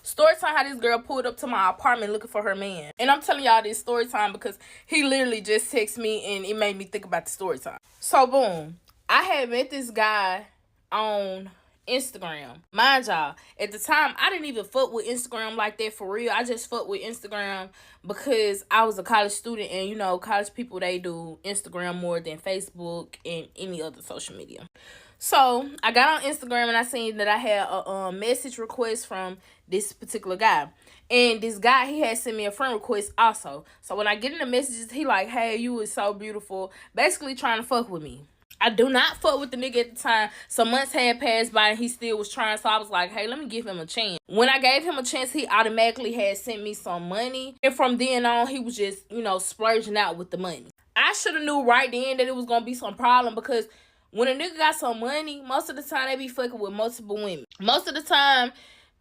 Story time how this girl pulled up to my apartment looking for her man. And I'm telling y'all this story time because he literally just texted me and it made me think about the story time. So boom, I had met this guy on Instagram. Mind y'all, at the time, I didn't even fuck with Instagram like that for real. I just fuck with Instagram because I was a college student and, you know, college people, they do Instagram more than Facebook and any other social media. So I got on Instagram and I seen that I had a message request from this particular guy. And this guy, he had sent me a friend request also. So when I get in the messages, he like, hey, you was so beautiful. Basically trying to fuck with me. I do not fuck with the nigga at the time. Some months had passed by and he still was trying. So I was like, hey, let me give him a chance. When I gave him a chance, he automatically had sent me some money. And from then on, he was just, you know, splurging out with the money. I should have knew right then that it was going to be some problem because when a nigga got some money, most of the time they be fucking with multiple women. Most of the time,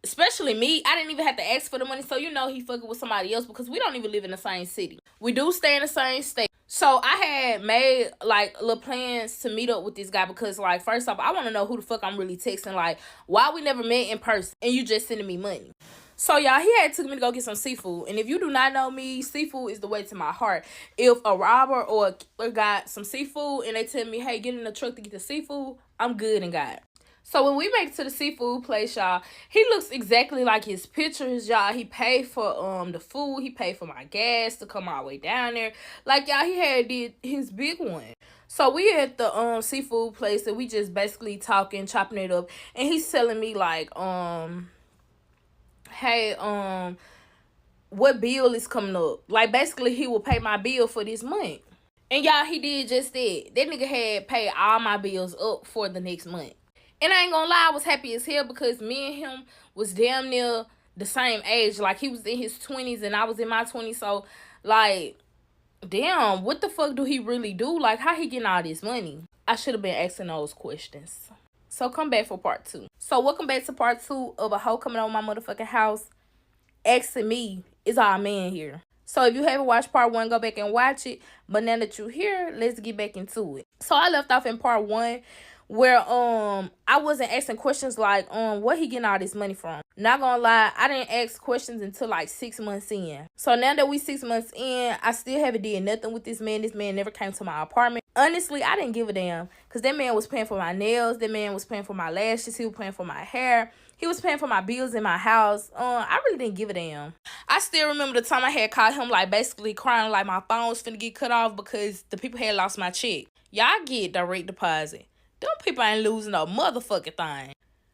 especially me, I didn't even have to ask for the money. So you know he fucking with somebody else because we don't even live in the same city. We do stay in the same state. So I had made like little plans to meet up with this guy because like first off, I want to know who the fuck I'm really texting. Like why we never met in person and you just sending me money. So, y'all, he had took me to go get some seafood. And if you do not know me, seafood is the way to my heart. If a robber or a killer got some seafood and they tell me, hey, get in the truck to get the seafood, I'm good and got it. So, when we make it to the seafood place, y'all, he looks exactly like his pictures, y'all. He paid for the food. He paid for my gas to come all the way down there. Like, y'all, he had did his big one. So, we at the seafood place and we just basically talking, chopping it up. And he's telling me, like, hey, what bill is coming up? Like, basically, he will pay my bill for this month. And, y'all, he did just that. That nigga had paid all my bills up for the next month. And I ain't gonna lie, I was happy as hell because me and him was damn near the same age. Like, he was in his 20s and I was in my 20s. So, like, damn, what the fuck do he really do? Like, how he getting all this money? I should have been asking those questions. So come back for part 2. So welcome back to part 2 of a hoe coming over my motherfucking house asking me, is our man here? So if you haven't watched part 1, go back and watch it. But now that you're here, let's get back into it. So I left off in part 1 where I wasn't asking questions like where he getting all this money from. Not gonna lie, I didn't ask questions until like 6 months in. So now that we 6 months in, I still haven't did nothing with this man. This man never came to my apartment. Honestly, I didn't give a damn because that man was paying for my nails. That man was paying for my lashes. He was paying for my hair. He was paying for my bills in my house. I really didn't give a damn. I still remember the time I had called him like basically crying like my phone was finna get cut off because the people had lost my check. Y'all get direct deposit. Them people ain't losing no motherfucking thing.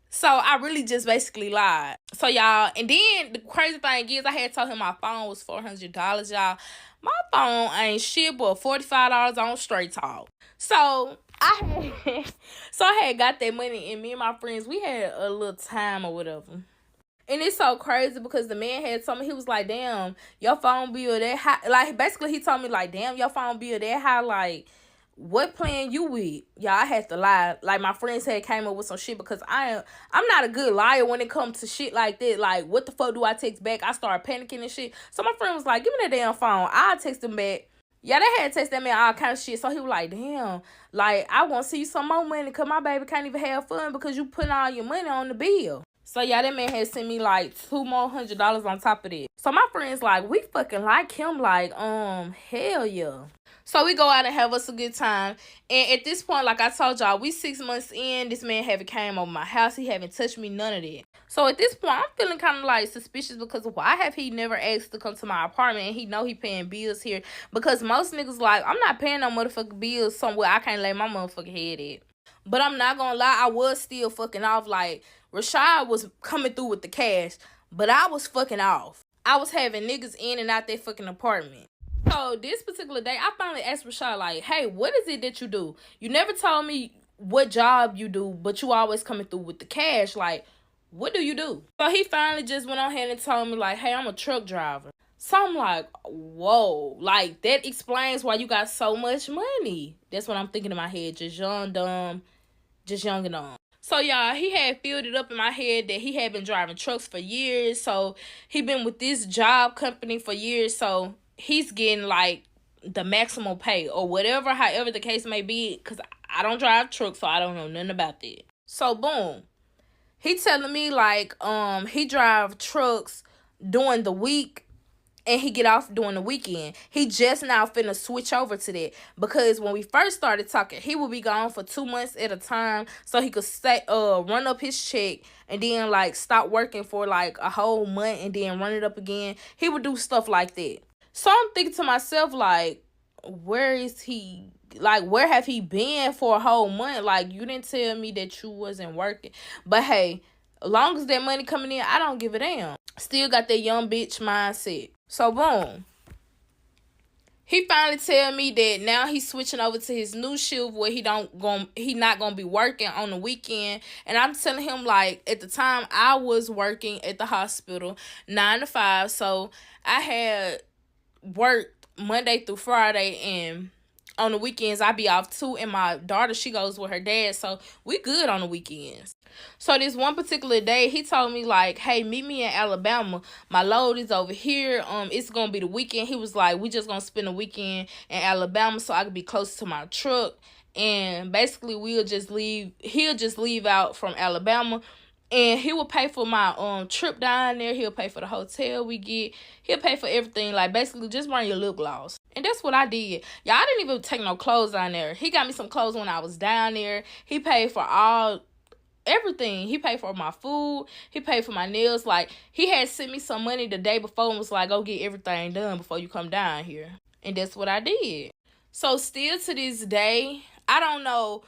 So I really just basically lied. So y'all, and then the crazy thing is I had told him my phone was $400, y'all. My phone ain't shit but $45 on Straight Talk. So I had got that money and me and my friends, we had a little time or whatever. And it's so crazy because the man had told me, he was like, damn, your phone bill that high. Like, basically he told me like, damn, your phone bill that high, like, what plan you with? Y'all, I had to lie. Like, my friends had came up with some shit because I'm not a good liar when it comes to shit like that. Like, what the fuck do I text back? I started panicking and shit. So my friend was like, give me that damn phone. I'll text him back. Yeah, they had to text that man all kind of shit. So he was like, damn, like, I want to see you some more money because my baby can't even have fun because you putting all your money on the bill. So, yeah, that man had sent me, like, $200 more on top of that. So, my friend's like, we fucking like him. Like, hell yeah. So, we go out and have us a good time. And at this point, like I told y'all, we 6 months in. This man haven't came over my house. He haven't touched me, none of that. So, at this point, I'm feeling kind of, like, suspicious because why have he never asked to come to my apartment and he know he paying bills here? Because most niggas, like, I'm not paying no motherfucking bills somewhere I can't lay my motherfucking head at. But I'm not gonna lie, I was still fucking off. Like, Rashad was coming through with the cash, but I was fucking off. I was having niggas in and out their fucking apartment. So, this particular day, I finally asked Rashad, like, hey, what is it that you do? You never told me what job you do, but you always coming through with the cash. Like, what do you do? So, he finally just went on ahead and told me, like, hey, I'm a truck driver. So, I'm like, whoa. Like, that explains why you got so much money. That's what I'm thinking in my head. Just young, dumb. Just young and dumb. So, y'all, he had filled it up in my head that he had been driving trucks for years. So, he been with this job company for years. So, he's getting, like, the maximum pay or whatever, however the case may be. Because I don't drive trucks, so I don't know nothing about that. So, boom. He telling me like he drive trucks during the week and he get off during the weekend. He just now finna switch over to that because when we first started talking, he would be gone for 2 months at a time so he could stay run up his check and then like stop working for like a whole month and then run it up again. He would do stuff like that. So I'm thinking to myself like, where is he? Like, where have he been for a whole month? Like, you didn't tell me that you wasn't working. But hey, as long as that money coming in, I don't give a damn. Still got that young bitch mindset. So boom. He finally tell me that now he's switching over to his new shift where he not gonna be working on the weekend. And I'm telling him like at the time I was working at the hospital 9 to 5, so I had worked Monday through Friday, and on the weekends I be off too. And my daughter, she goes with her dad, so we good on the weekends. So this one particular day, he told me like, hey, meet me in Alabama. My load is over here. It's gonna be the weekend. He was like, we just gonna spend the weekend in Alabama so I could be close to my truck. And basically he'll just leave out from Alabama. And he will pay for my trip down there. He'll pay for the hotel we get. He'll pay for everything. Like, basically, just bring your lip gloss. And that's what I did. Y'all, I didn't even take no clothes down there. He got me some clothes when I was down there. He paid for everything. He paid for my food. He paid for my nails. Like, he had sent me some money the day before and was like, go get everything done before you come down here. And that's what I did. So, still to this day, I don't know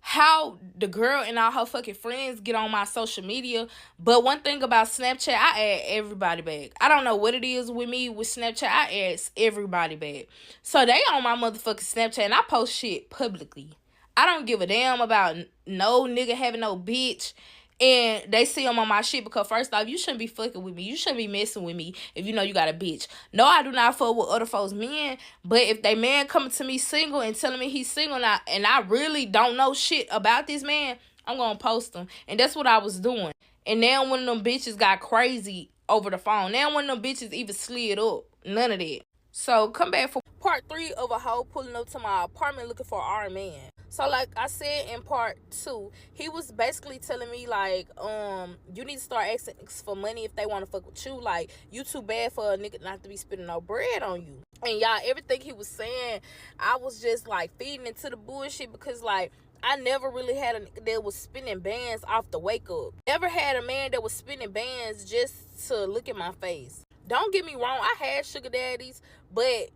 how the girl and all her fucking friends get on my social media. But one thing about Snapchat, I add everybody back. I don't know what it is with me with Snapchat. I add everybody back. So they on my motherfucking Snapchat and I post shit publicly. I don't give a damn about no nigga having no bitch. And they see them on my shit because first off, you shouldn't be fucking with me. You shouldn't be messing with me if you know you got a bitch. No, I do not fuck with other folks' men. But if they man coming to me single and telling me he's single now, and I really don't know shit about this man, I'm going to post him. And that's what I was doing. And now one of them bitches got crazy over the phone. Now one of them bitches even slid up. None of that. So come back for part 3 of a hoe pulling up to my apartment looking for our man. So like I said in part 2, he was basically telling me like, you need to start asking for money if they want to fuck with you. Like, you too bad for a nigga not to be spending no bread on you. And y'all, everything he was saying, I was just like feeding into the bullshit because like, I never really had a nigga that was spinning bands off the wake up. Never had a man that was spinning bands just to look at my face. Don't get me wrong, I had sugar daddies, but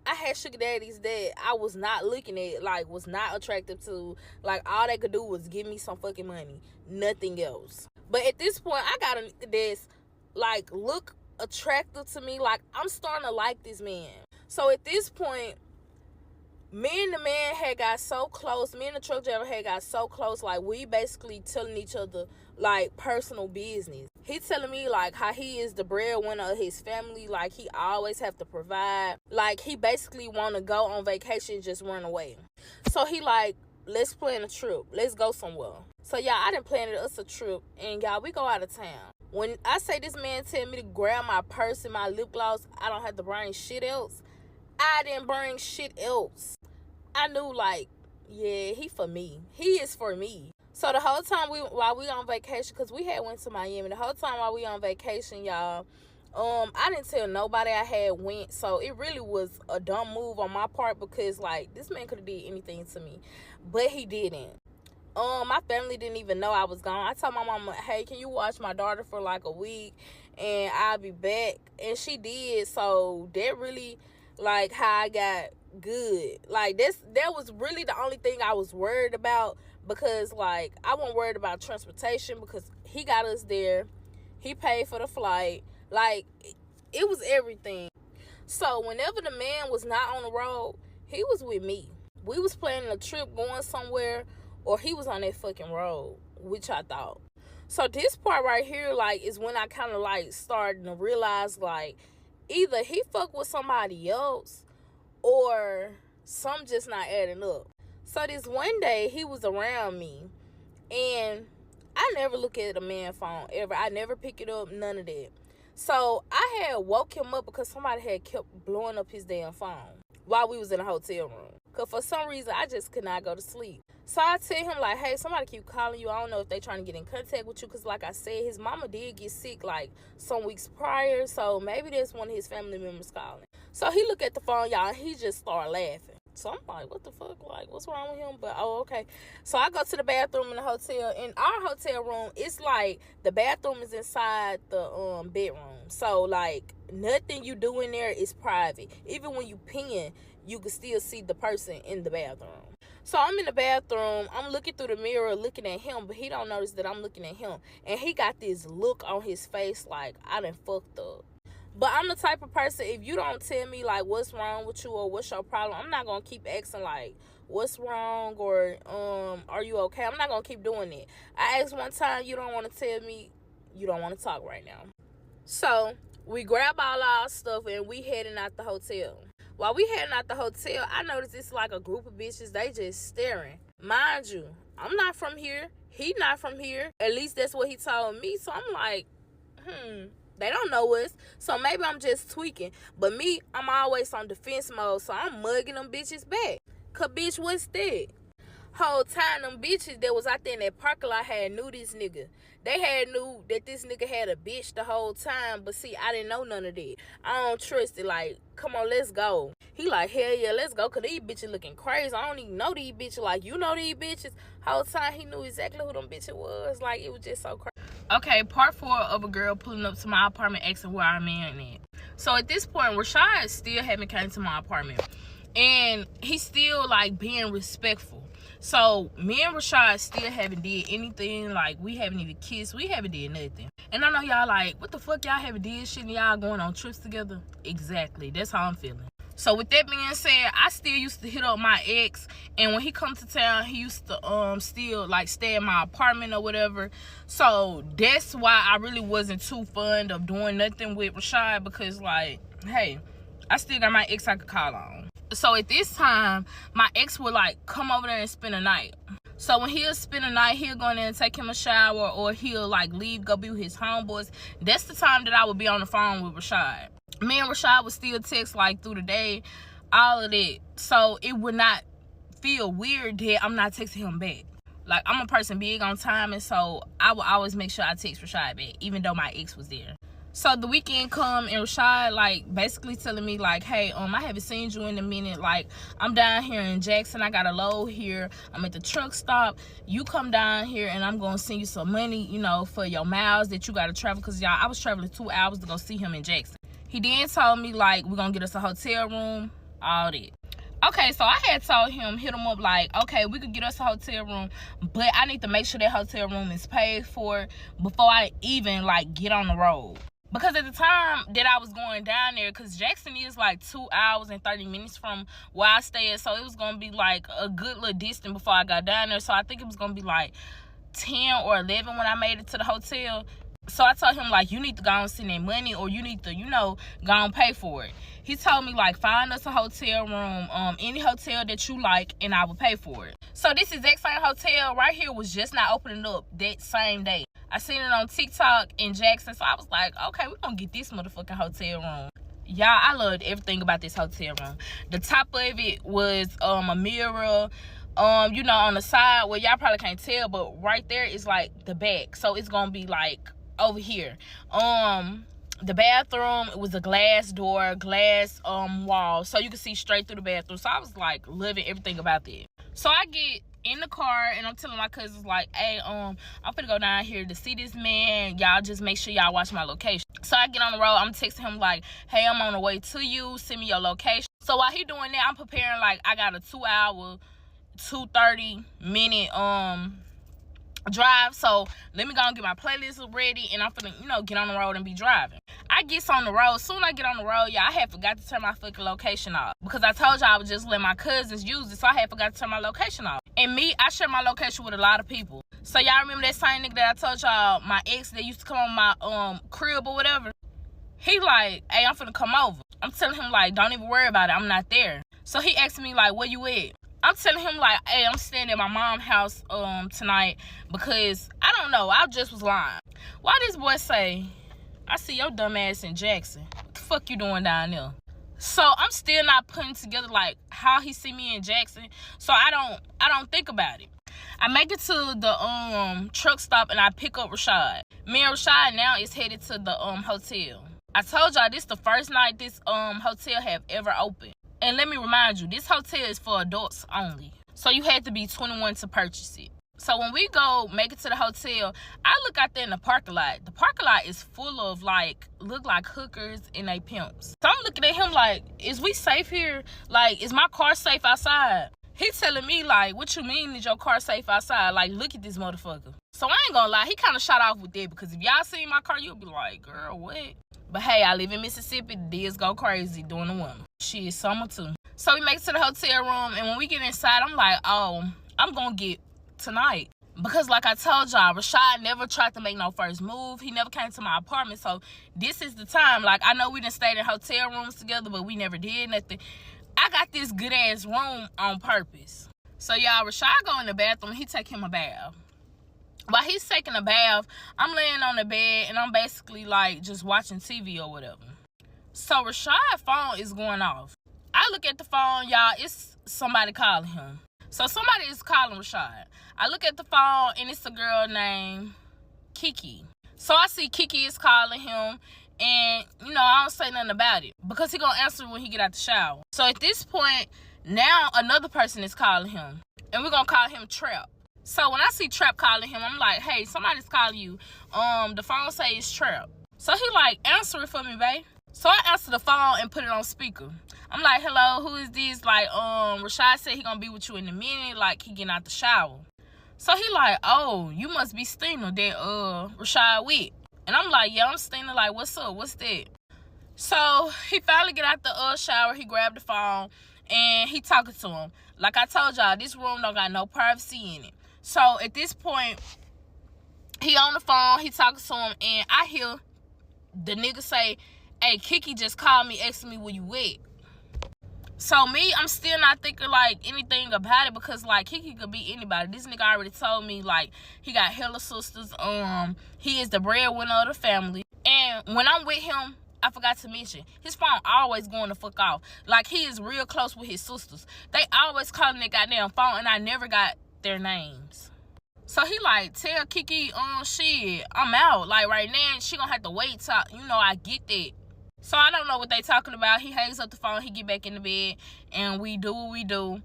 I had sugar daddies that I was not looking at, like, was not attractive to. Like, all they could do was give me some fucking money. Nothing else. But at this point, I got a nigga that's, like, look attractive to me. Like, I'm starting to like this man. So at this point, me and the man had got so close. Me and the truck driver had got so close. Like, we basically telling each other, like, personal business. He telling me, like, how he is the breadwinner of his family. Like, he always have to provide. Like, he basically want to go on vacation and just run away. So he like, let's plan a trip. Let's go somewhere. So, y'all, I done planned us a trip. And, y'all, we go out of town. When I say this man tell me to grab my purse and my lip gloss, I don't have to bring shit else. I didn't bring shit else. I knew, like, yeah, he for me. He is for me. So the whole time while we on vacation, because we had went to Miami, the whole time while we on vacation, y'all, I didn't tell nobody I had went. So it really was a dumb move on my part because, like, this man could have did anything to me. But he didn't. My family didn't even know I was gone. I told my mama, hey, can you watch my daughter for like a week and I'll be back? And she did. So that really, like, how I got good. Like, that was really the only thing I was worried about, because like, I wasn't worried about transportation because he got us there. He paid for the flight. Like, it was everything. So whenever the man was not on the road, he was with me. We was planning a trip going somewhere, or he was on that fucking road, which I thought. So this part right here, like, is when I kind of like started to realize, like, either he fuck with somebody else or some just not adding up. So this one day, he was around me, and I never look at a man's phone ever. I never pick it up, none of that. So I had woke him up because somebody had kept blowing up his damn phone while we was in a hotel room. Because for some reason, I just could not go to sleep. So I tell him, like, hey, somebody keep calling you. I don't know if they trying to get in contact with you. Because, like I said, his mama did get sick, like, some weeks prior. So maybe that's one of his family members calling. So he look at the phone, y'all, and he just start laughing. So I'm like, what the fuck? Like, what's wrong with him? But, oh, okay. So I go to the bathroom in the hotel. In our hotel room, it's like the bathroom is inside the bedroom. So, like, nothing you do in there is private. Even when you pee, you can still see the person in the bathroom. So I'm in the bathroom. I'm looking through the mirror, looking at him, but he don't notice that I'm looking at him. And he got this look on his face like, I done fucked up. But I'm the type of person, if you don't tell me, like, what's wrong with you or what's your problem, I'm not going to keep asking, like, what's wrong or are you okay? I'm not going to keep doing it. I asked one time, you don't want to tell me, you don't want to talk right now. So we grab all our stuff and we heading out the hotel. While we heading out the hotel, I noticed it's like a group of bitches. They just staring. Mind you, I'm not from here. He not from here. At least that's what he told me. So I'm like, they don't know us. So maybe I'm just tweaking. But me, I'm always on defense mode. So I'm mugging them bitches back. Cause bitch, what's that? Whole time them bitches that was out there in that parking lot had knew this nigga. They had knew that this nigga had a bitch the whole time. But see, I didn't know none of that. I don't trust it. Like, come on, let's go. He like, hell yeah, let's go. Cause these bitches looking crazy. I don't even know these bitches. Like, you know these bitches. Whole time he knew exactly who them bitches was. Like, it was just so crazy. Okay, part 4 of a girl pulling up to my apartment asking where I'm at. So at this point, Rashad still haven't came to my apartment. And he's still, like, being respectful. So me and Rashad still haven't did anything. Like, we haven't even kissed. We haven't did nothing. And I know y'all like, what the fuck, y'all haven't did shit and y'all going on trips together? Exactly. That's how I'm feeling. So with that being said, I still used to hit up my ex, and when he come to town, he used to still like stay in my apartment or whatever. So that's why I really wasn't too fond of doing nothing with Rashad, because like, hey, I still got my ex I could call on. So at this time, my ex would like come over there and spend a night. So when he'll spend a night, he'll go in there and take him a shower, or he'll like leave, go be with his homeboys. That's the time that I would be on the phone with Rashad. Me and Rashad would still text like through the day, all of that. So it would not feel weird that I'm not texting him back. Like, I'm a person big on time, and so I will always make sure I text Rashad back, even though my ex was there. So the weekend come, and Rashad like basically telling me like, hey, I haven't seen you in a minute. Like, I'm down here in Jackson. I got a load here. I'm at the truck stop. You come down here and I'm gonna send you some money, you know, for your miles that you gotta travel. Cause y'all, I was traveling 2 hours to go see him in Jackson. He then told me like, we're gonna get us a hotel room, all that. Okay, so I had told him, hit him up like, okay, we could get us a hotel room, but I need to make sure that hotel room is paid for before I even like get on the road. Because at the time that I was going down there, because Jackson is like 2 hours and 30 minutes from where I stay at, so it was going to be like a good little distance before I got down there. So I think it was going to be like 10 or 11 when I made it to the hotel. So I told him, like, you need to go and send that money, or you need to, you know, go and pay for it. He told me, like, find us a hotel room, any hotel that you like, and I will pay for it. So this exact same hotel right here was just not opening up that same day. I seen it on TikTok in Jackson, so I was like, okay, we're going to get this motherfucking hotel room. Y'all, I loved everything about this hotel room. The top of it was a mirror. You know, on the side, well, y'all probably can't tell, but right there is, like, the back. So it's going to be, like, over here. The bathroom, it was a glass door, glass wall, so you can see straight through the bathroom. So I was like loving everything about that. So I get in the car and I'm telling my cousins like, hey, I'm finna go down here to see this man. Y'all just make sure y'all watch my location. So I get on the road, I'm texting him like, hey, I'm on the way to you, send me your location. So while he doing that, I'm preparing, like, I got a 2 hour 2:30-minute drive. So let me go and get my playlist ready, and I'm finna, you know, get on the road and be driving. I get on the road. Soon I get on the road, y'all, I had forgot to turn my fucking location off, because I told y'all I would just let my cousins use it. So I had forgot to turn my location off. And me, I share my location with a lot of people. So y'all remember that same nigga that I told y'all, my ex that used to come on my crib or whatever? He like, hey, I'm finna come over. I'm telling him like, don't even worry about it, I'm not there. So he asked me like, where you at? I'm telling him like, hey, I'm staying at my mom's house tonight, because I don't know, I just was lying. Why this boy say, I see your dumb ass in Jackson. What the fuck you doing down there? So I'm still not putting together like how he see me in Jackson. So I don't think about it. I make it to the truck stop and I pick up Rashad. Me and Rashad now is headed to the hotel. I told y'all this the first night this hotel have ever opened. And let me remind you, this hotel is for adults only. So you had to be 21 to purchase it. So when we go make it to the hotel, I look out there in the parking lot. The parking lot is full of look like hookers and they pimps. So I'm looking at him like, is we safe here? Like, is my car safe outside? He telling me like, what you mean is your car safe outside? Like, look at this motherfucker. So I ain't gonna lie, he kind of shot off with that because if y'all seen my car, you'll be like, girl, what? But hey, I live in Mississippi. The deals go crazy during the winter. Shit, summer too. So we make it to the hotel room, and when we get inside, I'm like, oh, I'm gonna get tonight. Because like I told y'all, Rashad never tried to make no first move. He never came to my apartment. So this is the time. Like, I know we done stayed in hotel rooms together, but we never did nothing. I got this good ass room on purpose. So y'all, Rashad go in the bathroom. He take him a bath. While he's taking a bath, I'm laying on the bed and I'm basically like just watching TV or whatever. So Rashad's phone is going off. I look at the phone, y'all, it's somebody calling him. So somebody is calling Rashad. I look at the phone and it's a girl named Kiki. So I see Kiki is calling him, and you know, I don't say nothing about it because he gonna answer when he get out the shower. So at this point, now another person is calling him, and we're gonna call him Trap. So when I see Trap calling him, I'm like, hey, somebody's calling you. The phone say it's Trap. So he like, answer it for me, babe. So I answer the phone and put it on speaker. I'm like, hello, who is this? Like, Rashad said he gonna be with you in a minute, like he getting out the shower. So he like, oh, you must be Stina that Rashad with. And I'm like, yeah, I'm Stina. Like, what's up? What's that? So he finally get out the shower. He grabbed the phone and he talking to him. Like I told y'all, this room don't got no privacy in it. So at this point, he on the phone, he talking to him, and I hear the nigga say, hey, Kiki just called me asking me where you at. So me, I'm still not thinking like anything about it because like Kiki could be anybody. This nigga already told me like he got hella sisters. He is the breadwinner of the family. And when I'm with him, I forgot to mention, his phone always going the fuck off. Like, he is real close with his sisters. They always calling their goddamn phone, and I never got their names. So he like, tell Kiki, shit, I'm out. Like, right now, she gonna have to wait till, you know, I get that. So I don't know what they talking about. He hangs up the phone, he get back in the bed, and we do what we do.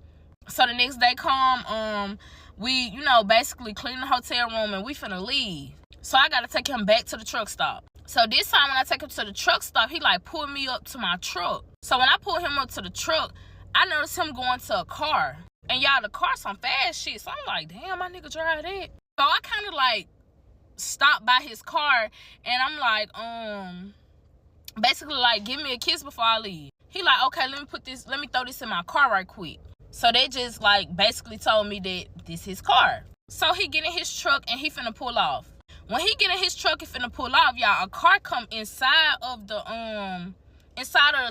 So the next day come, we, you know, basically clean the hotel room, and we finna leave. So I gotta take him back to the truck stop. So this time when I take him to the truck stop, he like pulled me up to my truck. So when I pull him up to the truck, I noticed him going to a car. And y'all, the car some fast shit. So I'm like, damn, my nigga drive that. So I kind of like stopped by his car and I'm like, basically like, give me a kiss before I leave. He like, okay, let me throw this in my car right quick. So they just like basically told me that this his car. So he get in his truck and he finna pull off. When he get in his truck and finna pull off, y'all, a car come inside of the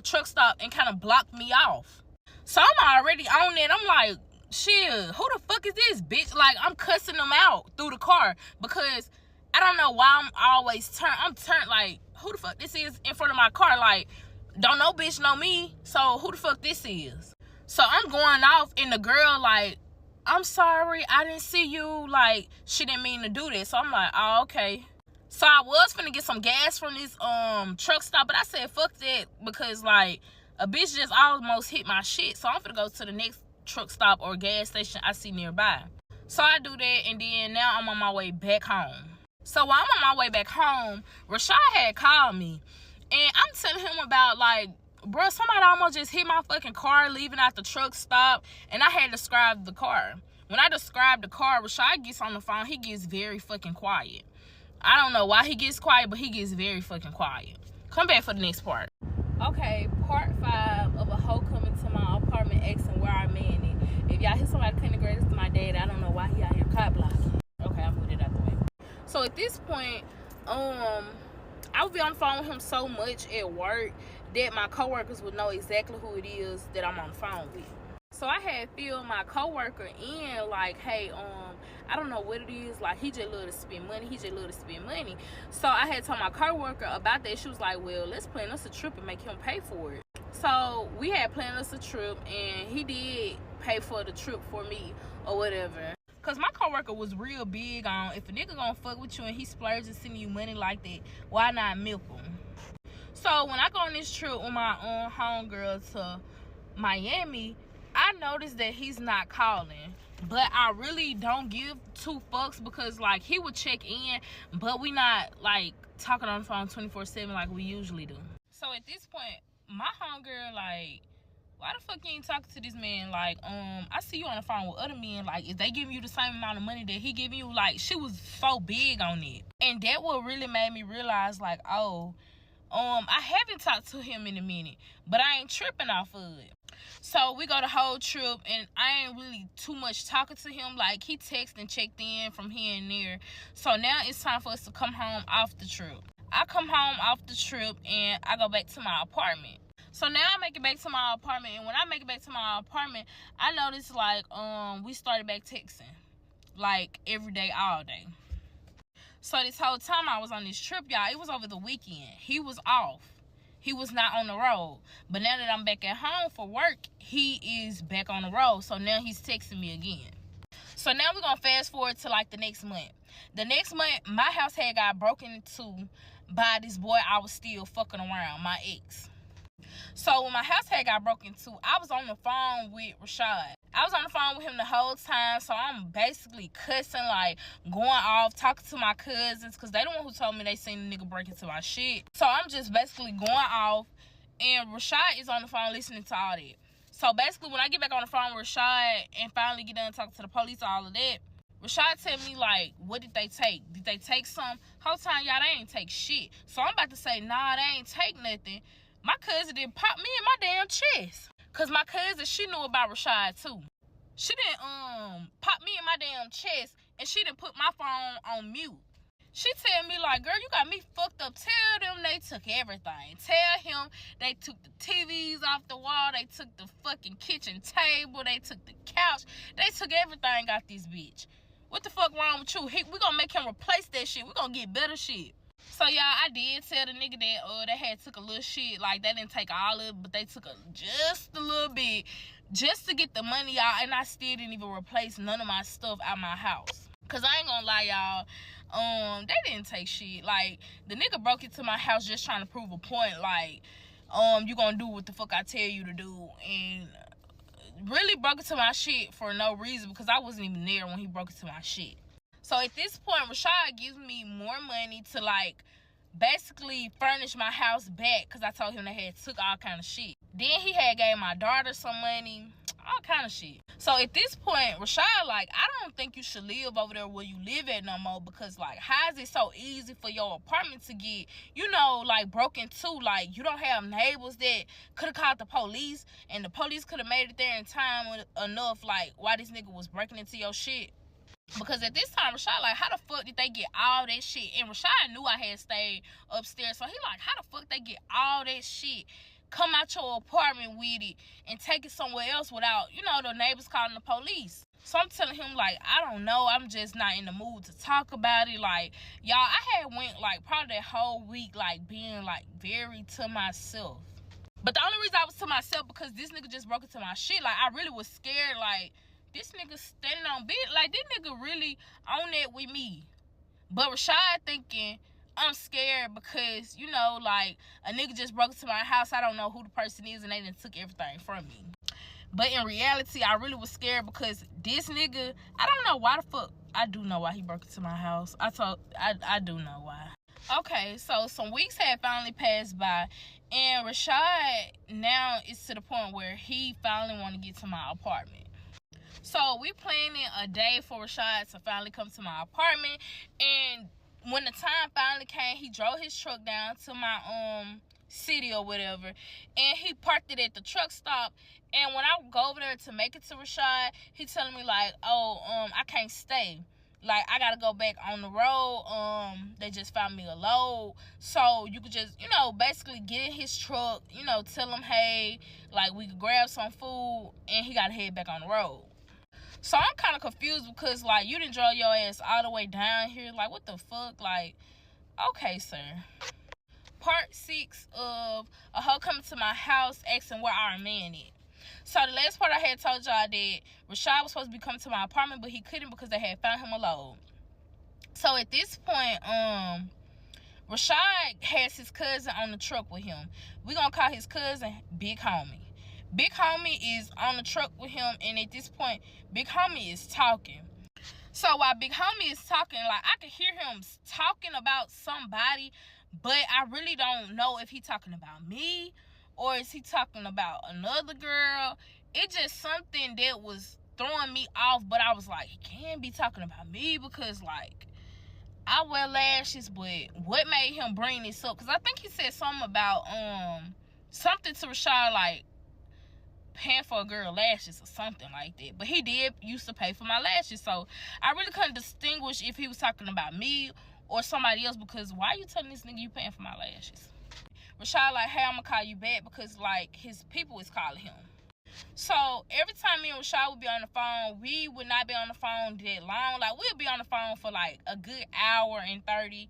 truck stop and kind of block me off. So I'm already on it. I'm like, shit, who the fuck is this bitch? Like, I'm cussing them out through the car because I don't know why I'm turned like, who the fuck this is in front of my car? Like, don't no bitch know me, so who the fuck this is? So I'm going off and the girl like, I'm sorry, I didn't see you. Like, she didn't mean to do this. So I'm like, oh, okay. So I was finna get some gas from this truck stop, but I said, fuck that, because like a bitch just almost hit my shit. So I'm finna go to the next truck stop or gas station I see nearby. So I do that, and then now I'm on my way back home. So while I'm on my way back home, Rashad had called me, and I'm telling him about like, bro, somebody almost just hit my fucking car leaving out the truck stop, and I had described the car. When I described the car, Rashad gets on the phone, he gets very fucking quiet. I don't know why he gets quiet, but he gets very fucking quiet. Come back for the next part. Okay, part 5 of a hoe coming to my apartment asking where I'm in it. If y'all hear somebody cutting the grass to my dad, I don't know why he out here cop blocking. Okay, I moved it out the way. So at this point, I would be on the phone with him so much at work that my coworkers would know exactly who it is that I'm on the phone with. So I had filled my coworker in like, hey, I don't know what it is. Like, he just love to spend money. So I had told my coworker about that. She was like, well, let's plan us a trip and make him pay for it. So we had planned us a trip, and he did pay for the trip for me or whatever. Cause my coworker was real big on, if a nigga gonna fuck with you and he splurges and sending you money like that, why not milk him? So when I go on this trip with my own homegirl to Miami, I noticed that he's not calling. But I really don't give two fucks because like he would check in, but we not like talking on the phone 24/7 like we usually do. So at this point, my homegirl like, why the fuck you ain't talking to this man? Like, I see you on the phone with other men. Like, if they giving you the same amount of money that he giving you, like, she was so big on it. And that what really made me realize, like, oh, I haven't talked to him in a minute, but I ain't tripping off of it. So we go the whole trip, and I ain't really too much talking to him. Like, he texted and checked in from here and there. So now it's time for us to come home off the trip. I come home off the trip, and I go back to my apartment. So now I make it back to my apartment, and when I make it back to my apartment, I noticed like we started back texting, like every day, all day. So this whole time I was on this trip, y'all, it was over the weekend. He was off. He was not on the road. But now that I'm back at home for work, he is back on the road. So now he's texting me again. So now we're gonna fast forward to like the next month. The next month, my house had got broken into by this boy I was still fucking around, my ex. So when my house had got broken into, I was on the phone with Rashad. I was on the phone with him the whole time, so I'm basically cussing, like going off, talking to my cousins, because they the one who told me they seen the nigga break into my shit. So I'm just basically going off, and Rashad is on the phone listening to all that. So basically when I get back on the phone with Rashad and finally get done talking to the police, all of that, Rashad tell me, like, what did they take? Did they take some? Whole time, y'all, they ain't take shit. So I'm about to say, nah, they ain't take nothing. My cousin didn't pop me in my damn chest. Cause my cousin, she knew about Rashad too. She didn't pop me in my damn chest, and she didn't put my phone on mute. She tell me like, girl, you got me fucked up. Tell them they took everything. Tell him they took the TVs off the wall. They took the fucking kitchen table. They took the couch. They took everything out this bitch. What the fuck wrong with you? We gonna make him replace that shit. We gonna get better shit. So y'all, I did tell the nigga that they had took a little shit. Like, they didn't take all of it, but they took just a little bit just to get the money out, and I still didn't even replace none of my stuff out my house. Cause I ain't gonna lie, y'all, they didn't take shit. Like, the nigga broke into my house just trying to prove a point, like, you gonna do what the fuck I tell you to do, and really broke into my shit for no reason, because I wasn't even there when he broke into my shit. So at this point, Rashad gives me more money to, like, basically furnish my house back, because I told him they had took all kind of shit. Then he had gave my daughter some money, all kind of shit. So at this point, Rashad, like, I don't think you should live over there where you live at no more, because, like, how is it so easy for your apartment to get, you know, like, broken too? Like, you don't have neighbors that could have called the police, and the police could have made it there in time enough, like, why this nigga was breaking into your shit. Because at this time, Rashad like, how the fuck did they get all that shit? And Rashad knew I had stayed upstairs. So he like, how the fuck they get all that shit, come out your apartment with it, and take it somewhere else without, you know, the neighbors calling the police? So I'm telling him, like, I don't know. I'm just not in the mood to talk about it. Like, y'all, I had went, like, probably that whole week, like, being, like, very to myself. But the only reason I was to myself because this nigga just broke into my shit. Like, I really was scared, like, this nigga standing on bed, like, this nigga really on that with me. But Rashad thinking I'm scared because, you know, like, a nigga just broke into my house. I don't know who the person is, and they done took everything from me. But in reality, I really was scared because this nigga, I don't know why the fuck. I do know why he broke into my house. I do know why. Okay, so some weeks had finally passed by, and Rashad now is to the point where he finally want to get to my apartment. So we planning a day for Rashad to finally come to my apartment, and when the time finally came, he drove his truck down to my city or whatever, and he parked it at the truck stop. And when I go over there to make it to Rashad, he telling me like, oh, I can't stay. Like, I gotta go back on the road. They just found me a load. So you could just, you know, basically get in his truck, you know, tell him, hey, like, we could grab some food, and he gotta head back on the road. So I'm kind of confused because, like, you didn't drive your ass all the way down here. Like, what the fuck? Like, okay, sir. Part 6 of a hoe coming to my house asking where our man is. So the last part I had told y'all that Rashad was supposed to be coming to my apartment, but he couldn't because they had found him alone. So at this point, Rashad has his cousin on the truck with him. We're gonna call his cousin Big Homie. Big Homie is on the truck with him, and at this point, Big Homie is talking. So while Big Homie is talking, like, I can hear him talking about somebody, but I really don't know if he's talking about me or is he talking about another girl. It's just something that was throwing me off, but I was like, he can't be talking about me because, like, I wear lashes, but what made him bring this up? Because I think he said something about something to Rashad, like paying for a girl lashes or something like that. But he did used to pay for my lashes, so I really couldn't distinguish if he was talking about me or somebody else, because why are you telling this nigga you paying for my lashes? Rashad like, hey, I'm gonna call you back because, like, his people is calling him. So every time me and Rashad would be on the phone, we would not be on the phone that long. Like, we'll be on the phone for like a good hour and 30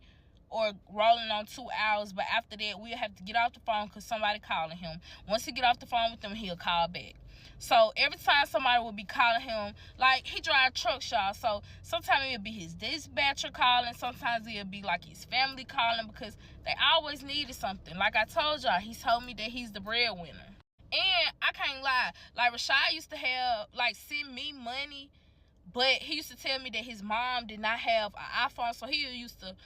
or rolling on 2 hours, but after that we'll have to get off the phone because somebody calling him. Once he get off the phone with them, he'll call back. So every time somebody would be calling him, like, he drive trucks, y'all, so sometimes it'll be his dispatcher calling, sometimes it'll be like his family calling, because they always needed something. Like I told y'all, he told me that he's the breadwinner. And I can't lie, like, Rashad used to have, like, send me money, but he used to tell me that his mom did not have an iPhone, so he used to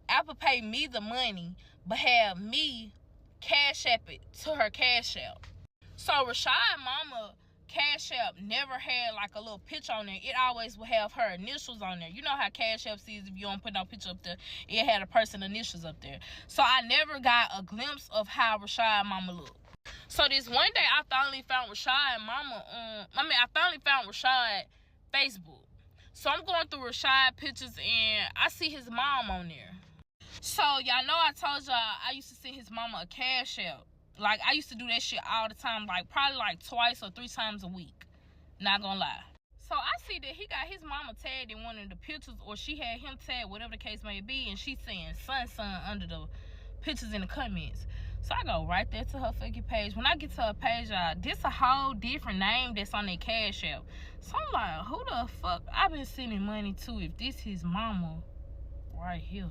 Apple Pay me the money, but have me Cash App it to her Cash App. So Rashad mama Cash App never had like a little picture on there. It always would have her initials on there. You know how Cash App sees if you don't put no picture up there, it had a person initials up there. So I never got a glimpse of how Rashad mama looked. So this one day I finally found Rashad mama I finally found Rashad Facebook. So I'm going through Rashad pictures and I see his mom on there. So y'all know I told y'all I used to send his mama a Cash App. Like, I used to do that shit all the time, like probably like 2 or 3 times a week. Not gonna lie. So I see that he got his mama tagged in one of the pictures, or she had him tagged, whatever the case may be, and she's saying son under the pictures in the comments. So I go right there to her fucking page. When I get to her page, y'all, this a whole different name that's on their Cash App. So I'm like, who the fuck I've been sending money to if this his mama right here?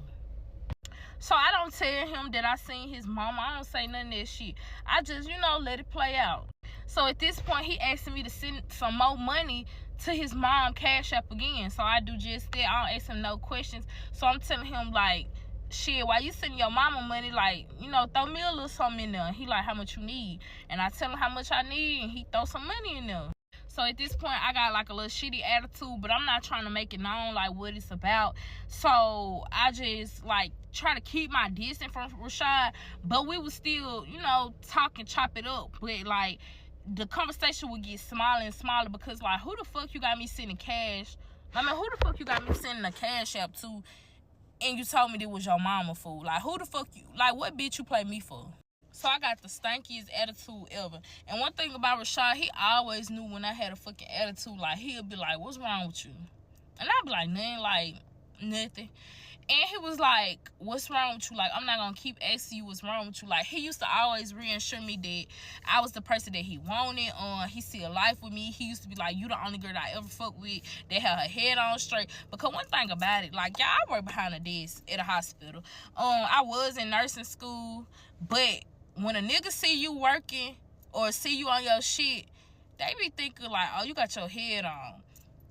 So I don't tell him that I seen his mama. I don't say none of that shit. I just, let it play out. So at this point, he asking me to send some more money to his mom Cash App again. So I do just that. I don't ask him no questions. So I'm telling him, like, shit, why you sending your mama money? Like, throw me a little something in there. And he like, how much you need? And I tell him how much I need, and he throw some money in there. So at this point, I got like a little shitty attitude, but I'm not trying to make it known like what it's about. So I just like try to keep my distance from Rashad, but we would still, talk and chop it up. But like the conversation would get smaller and smaller because, like, who the fuck you got me sending cash? I mean, who the fuck you got me sending a Cash App to, and you told me it was your mama, fool? Like, who the fuck you? Like, what bitch you play me for? So I got the stankiest attitude ever. And one thing about Rashad, he always knew when I had a fucking attitude. Like, he'll be like, what's wrong with you? And I'd be like, nothing. And he was like, what's wrong with you? Like, I'm not gonna keep asking you what's wrong with you. Like, he used to always reassure me that I was the person that he wanted. He see a life with me. He used to be like, you the only girl that I ever fuck with that had her head on straight. Because one thing about it, like, y'all, I work behind a desk at a hospital. I was in nursing school, but when a nigga see you working or see you on your shit, they be thinking like, oh, you got your head on.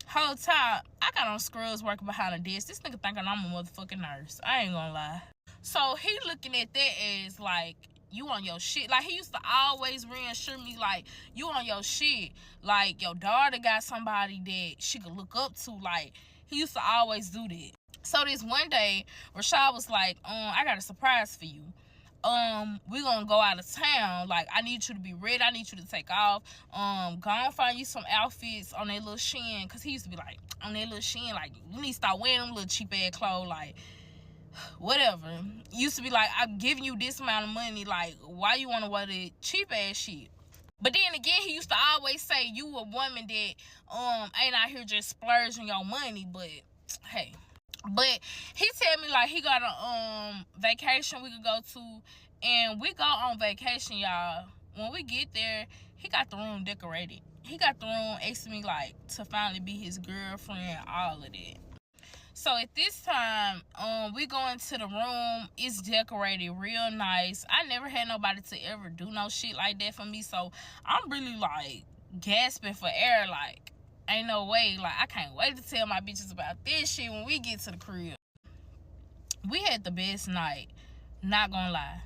Whole time, I got on scrubs working behind a desk. This nigga thinking I'm a motherfucking nurse. I ain't gonna lie. So he looking at that as like, you on your shit. Like, he used to always reassure me like, you on your shit. Like, your daughter got somebody that she could look up to. Like, he used to always do that. So this one day, Rashad was like, I got a surprise for you. We're gonna go out of town. Like, I need you to be ready. I need you to take off. Go and find you some outfits on that little Shein, because he used to be like, on that little Shein, like, you need to start wearing them little cheap ass clothes, like, whatever. Used to be like, I'm giving you this amount of money, like, why you want to wear the cheap ass shit? But then again, he used to always say, you a woman that ain't out here just splurging your money. But hey, but he tell me like he got a vacation we could go to, and we go on vacation, y'all. when we get there, he got the room decorated. He got the room asking me, like, to finally be his girlfriend, all of that. So at this time, we go into the room. It's decorated real nice. I never had nobody to ever do no shit like that for me. So I'm really like gasping for air. Like, ain't no way. Like, I can't wait to tell my bitches about this shit when we get to the crib. We had the best night. Not gonna lie.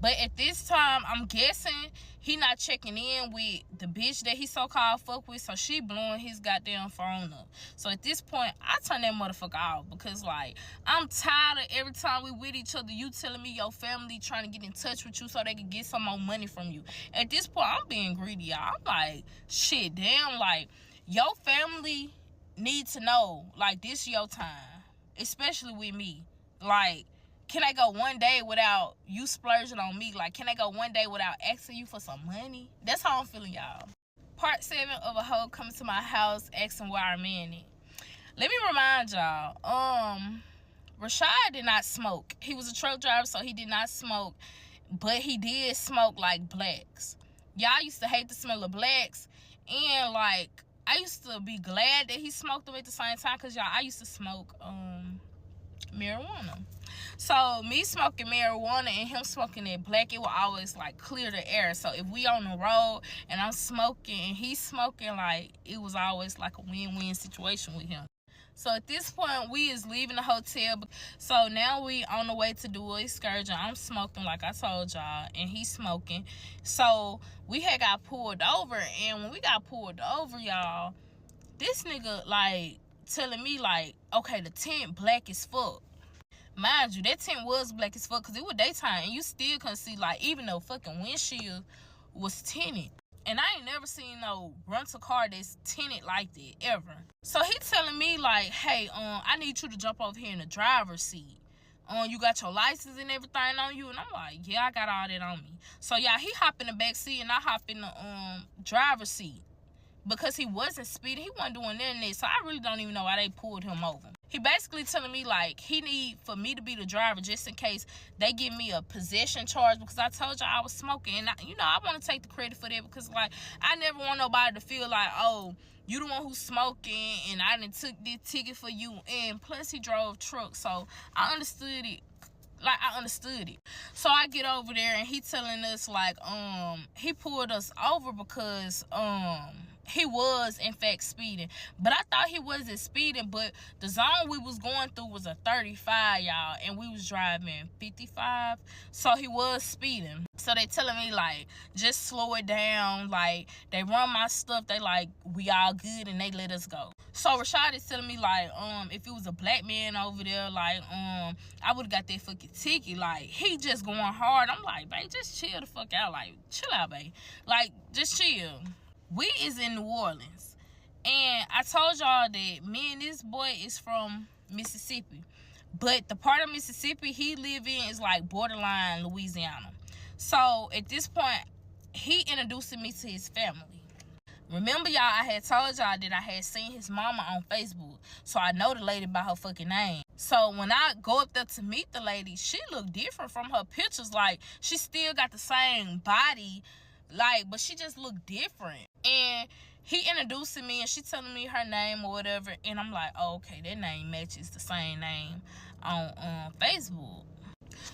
But at this time, I'm guessing he not checking in with the bitch that he so-called fuck with, so she blowing his goddamn phone up. So at this point, I turn that motherfucker off because, like, I'm tired of every time we with each other, you telling me your family trying to get in touch with you so they can get some more money from you. At this point, I'm being greedy, y'all. I'm like, shit, damn, like, your family need to know, like, this your time, especially with me. Like, can I go one day without you splurging on me? Like, can I go one day without asking you for some money? That's how I'm feeling, y'all. Part 7 of a hoe coming to my house asking why I'm in it. Let me remind y'all, Rashad did not smoke. He was a truck driver, so he did not smoke. But he did smoke, like, blacks. Y'all used to hate the smell of blacks. And, like, I used to be glad that he smoked them at the same time. Because, y'all, I used to smoke, marijuana. So me smoking marijuana and him smoking that black, it will always like clear the air. So if we on the road and I'm smoking and he's smoking, like, it was always like a win-win situation with him. So at this point, we is leaving the hotel. So now we on the way to do an excursion. I'm smoking, like I told y'all, and he's smoking. So we had got pulled over, and when we got pulled over, y'all, this nigga like telling me like, okay, the tent black as fuck. Mind you, that tent was black as fuck because it was daytime and you still couldn't see, like, even though fucking windshield was tinted. And I ain't never seen no rental car that's tinted like that ever. So he telling me like, hey, I need you to jump over here in the driver's seat. You got your license and everything on you? And I'm like, yeah, I got all that on me. So yeah, he hop in the back seat and I hop in the driver's seat. Because he wasn't speeding, he wasn't doing nothing. So I really don't even know why they pulled him over. He basically telling me like he need for me to be the driver just in case they give me a possession charge because I told y'all I was smoking. And I want to take the credit for that because, like, I never want nobody to feel like, oh, you the one who's smoking and I done took this ticket for you. And plus he drove truck, so I understood it. Like, I understood it. So I get over there and he telling us like he pulled us over because he was in fact speeding. But I thought he wasn't speeding, but the zone we was going through was a 35, y'all, and we was driving 55. So he was speeding. So they telling me like, just slow it down. Like, they run my stuff, they like, we all good, and they let us go. So Rashad is telling me like, if it was a black man over there, like, I would have got that fucking ticket. Like, he just going hard. I'm like, babe, just chill the fuck out. Like, chill out, babe. Like, just chill. We is in New Orleans, and I told y'all that me and this boy is from Mississippi, but the part of Mississippi he live in is like borderline Louisiana. So at this point, he introducing me to his family. Remember, y'all, I had told y'all that I had seen his mama on Facebook, so I know the lady by her fucking name. So when I go up there to meet the lady, she look different from her pictures. Like, she still got the same body, like, but she just looked different. And he introducing me and she telling me her name or whatever, and I'm like, oh, okay, that name matches the same name on Facebook.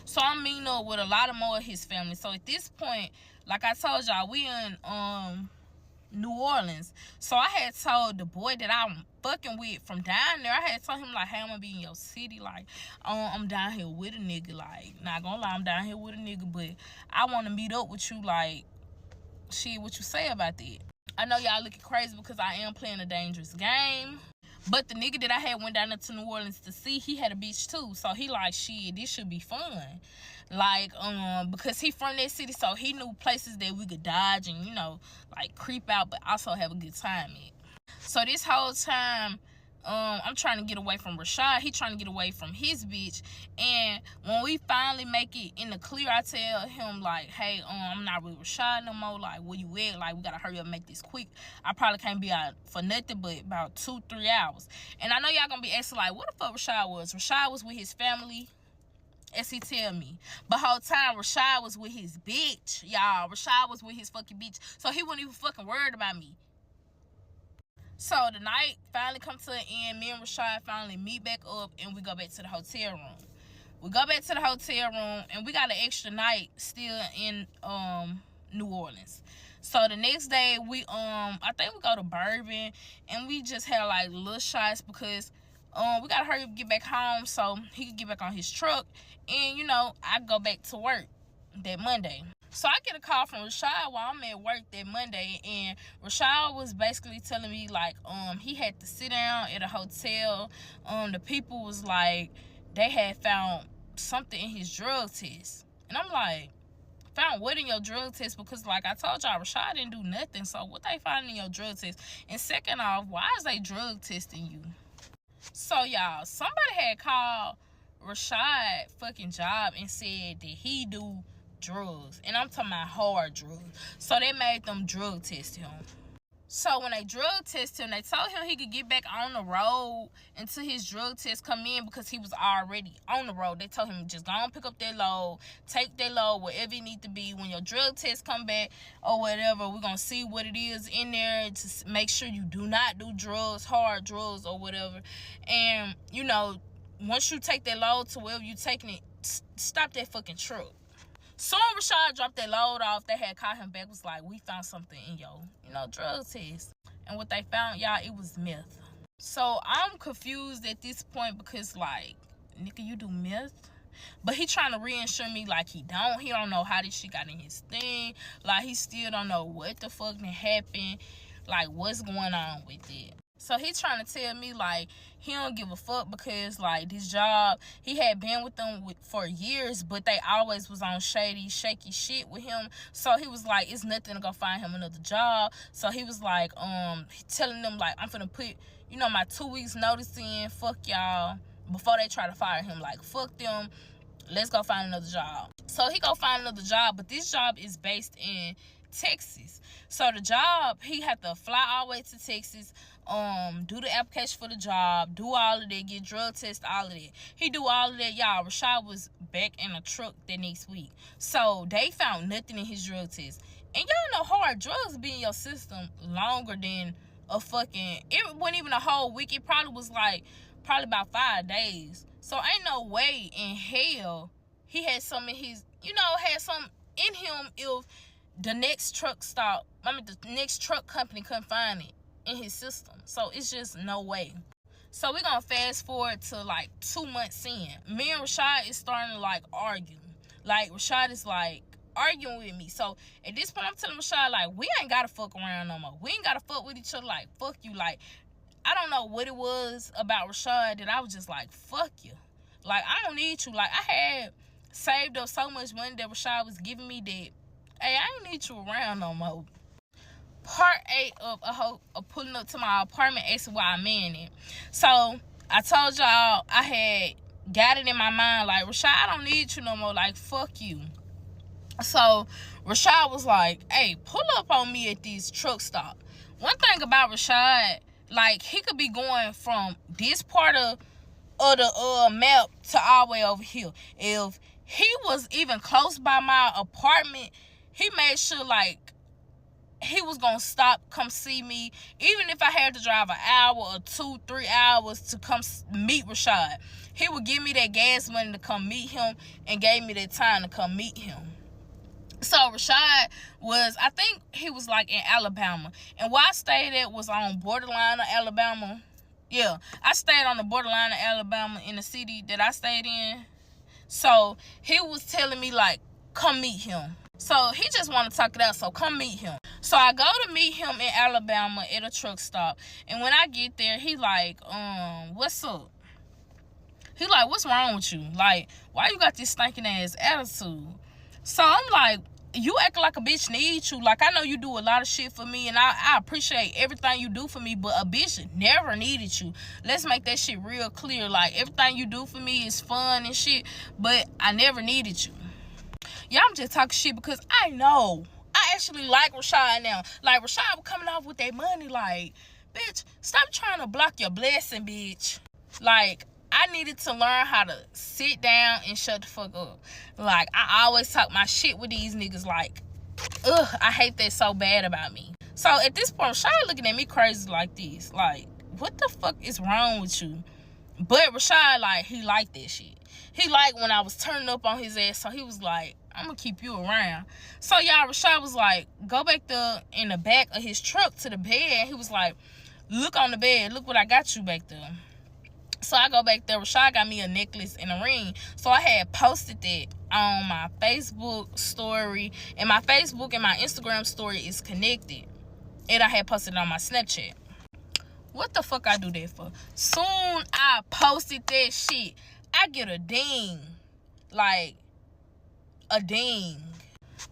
So I'm meeting up with a lot of more of his family. So at this point, like I told y'all, we in New Orleans. So I had told the boy that I'm fucking with from down there, I had told him like, hey, I'm gonna be in your city, like, I'm down here with a nigga, like, not gonna lie, I'm down here with a nigga, but I want to meet up with you, like, shit, what you say about that? I know y'all looking crazy because I am playing a dangerous game, but the nigga that I had went down there to New Orleans to see, he had a bitch too. So he like, shit, this should be fun. Like, because he from that city, so he knew places that we could dodge and, like, creep out, but also have a good time at. So this whole time, I'm trying to get away from Rashad. He trying to get away from his bitch. And when we finally make it in the clear, I tell him like, hey, I'm not with Rashad no more. Like, where you at? Like, we gotta hurry up and make this quick. I probably can't be out for nothing but about 2-3 hours. And I know y'all gonna be asking like, what the fuck Rashad was? Rashad was with his family. as he tell me. But whole time Rashad was with his bitch, y'all. Rashad was with his fucking bitch, so he wasn't even fucking worried about me. So the night finally come to an end. Me and Rashad finally meet back up, and we go back to the hotel room. We go back to the hotel room, and we got an extra night still in New Orleans. So the next day we I think we go to Bourbon, and we just had like little shots because we gotta hurry up, get back home so he could get back on his truck, and you know, I go back to work that Monday. So I get a call from Rashad while I'm at work that Monday, and Rashad was basically telling me like he had to sit down at a hotel. The people was like they had found something in his drug test, and I'm like, found what in your drug test? Because like I told y'all, Rashad didn't do nothing. So what they find in your drug test? And second off, why is they drug testing you? So y'all, somebody had called Rashad fucking job and said that he do drugs, and I'm talking about hard drugs. So they made them drug test him. So when they drug test him, they told him he could get back on the road until his drug test come in because he was already on the road. They told him just go and pick up that load, take that load wherever it need to be. When your drug test come back or whatever, we're going to see what it is in there to make sure you do not do drugs, hard drugs or whatever. And, you know, once you take that load to wherever you taking it, stop that fucking truck. Soon Rashad dropped that load off, they had called him back, was like, we found something in your, drug test. And what they found, y'all, it was meth. So I'm confused at this point because, like, nigga, you do meth? But he trying to reassure me like he don't know how this shit got in his thing. Like, he still don't know what the fuck that happened. Like, what's going on with it. So he trying to tell me like he don't give a fuck because like this job, he had been with them for years, but they always was on shady, shaky shit with him. So he was like, it's nothing to go find him another job. So he was like, telling them like, I'm finna put, my 2 weeks notice in, fuck y'all, before they try to fire him. Like, fuck them, let's go find another job. So he go find another job, but this job is based in Texas. So the job, he had to fly all the way to Texas, do the application for the job, do all of that, get drug test, all of that. He do all of that, y'all. Rashad was back in a truck that next week. So they found nothing in his drug test. And y'all know hard drugs be in your system longer than a fucking, it wasn't even a whole week. It probably was like, about 5 days. So ain't no way in hell he had some in his, had some in him if the next truck stop, the next truck company couldn't find it in his system. So it's just no way. So we're gonna fast forward to like 2 months in. Me and Rashad is starting to like argue. Like Rashad is like arguing with me. So at this point I'm telling Rashad like, we ain't gotta fuck around no more. We ain't gotta fuck with each other. Like, fuck you. Like, I don't know what it was about Rashad that I was just like, fuck you. Like, I don't need you. Like, I had saved up so much money that Rashad was giving me that, hey, I ain't need you around no more. Part 8 of pulling up to my apartment, asking why I'm in it. So I told y'all I had got it in my mind like, Rashad, I don't need you no more. Like, fuck you. So Rashad was like, hey, pull up on me at this truck stop. One thing about Rashad, like, he could be going from this part of the map to all the way over here. If he was even close by my apartment, he made sure like he was gonna stop, come see me, even if I had to drive an hour or 2-3 hours to come meet Rashad. He would give me that gas money to come meet him and gave me that time to come meet him. So Rashad was, I think he was like in Alabama, and where I stayed at was on borderline of Alabama. Yeah, I stayed on the borderline of Alabama in the city that I stayed in. So he was telling me like, come meet him. So he just want to talk it out, so come meet him. So I go to meet him in Alabama at a truck stop. And when I get there, he like, what's up? He like, what's wrong with you? Like, why you got this stinking ass attitude? So I'm like, you acting like a bitch needs you. Like, I know you do a lot of shit for me, and I appreciate everything you do for me, but a bitch never needed you. Let's make that shit real clear. Like, everything you do for me is fun and shit, but I never needed you. Yeah, I'm just talking shit because I know. I actually like Rashad now. Like, Rashad was coming off with that money. Like, bitch, stop trying to block your blessing, bitch. Like, I needed to learn how to sit down and shut the fuck up. Like, I always talk my shit with these niggas. Like, ugh, I hate that so bad about me. So at this point, Rashad looking at me crazy like this. Like, what the fuck is wrong with you? But Rashad, like, he liked that shit. He liked when I was turning up on his ass. So he was like, I'm gonna keep you around. So y'all, Rashad was like, go back there in the back of his truck to the bed. He was like, look on the bed. Look what I got you back there. So I go back there. Rashad got me a necklace and a ring. So I had posted that on my Facebook story. And my Facebook and my Instagram story is connected. And I had posted it on my Snapchat. What the fuck I do that for? Soon I posted that shit, I get a ding. Like, a ding.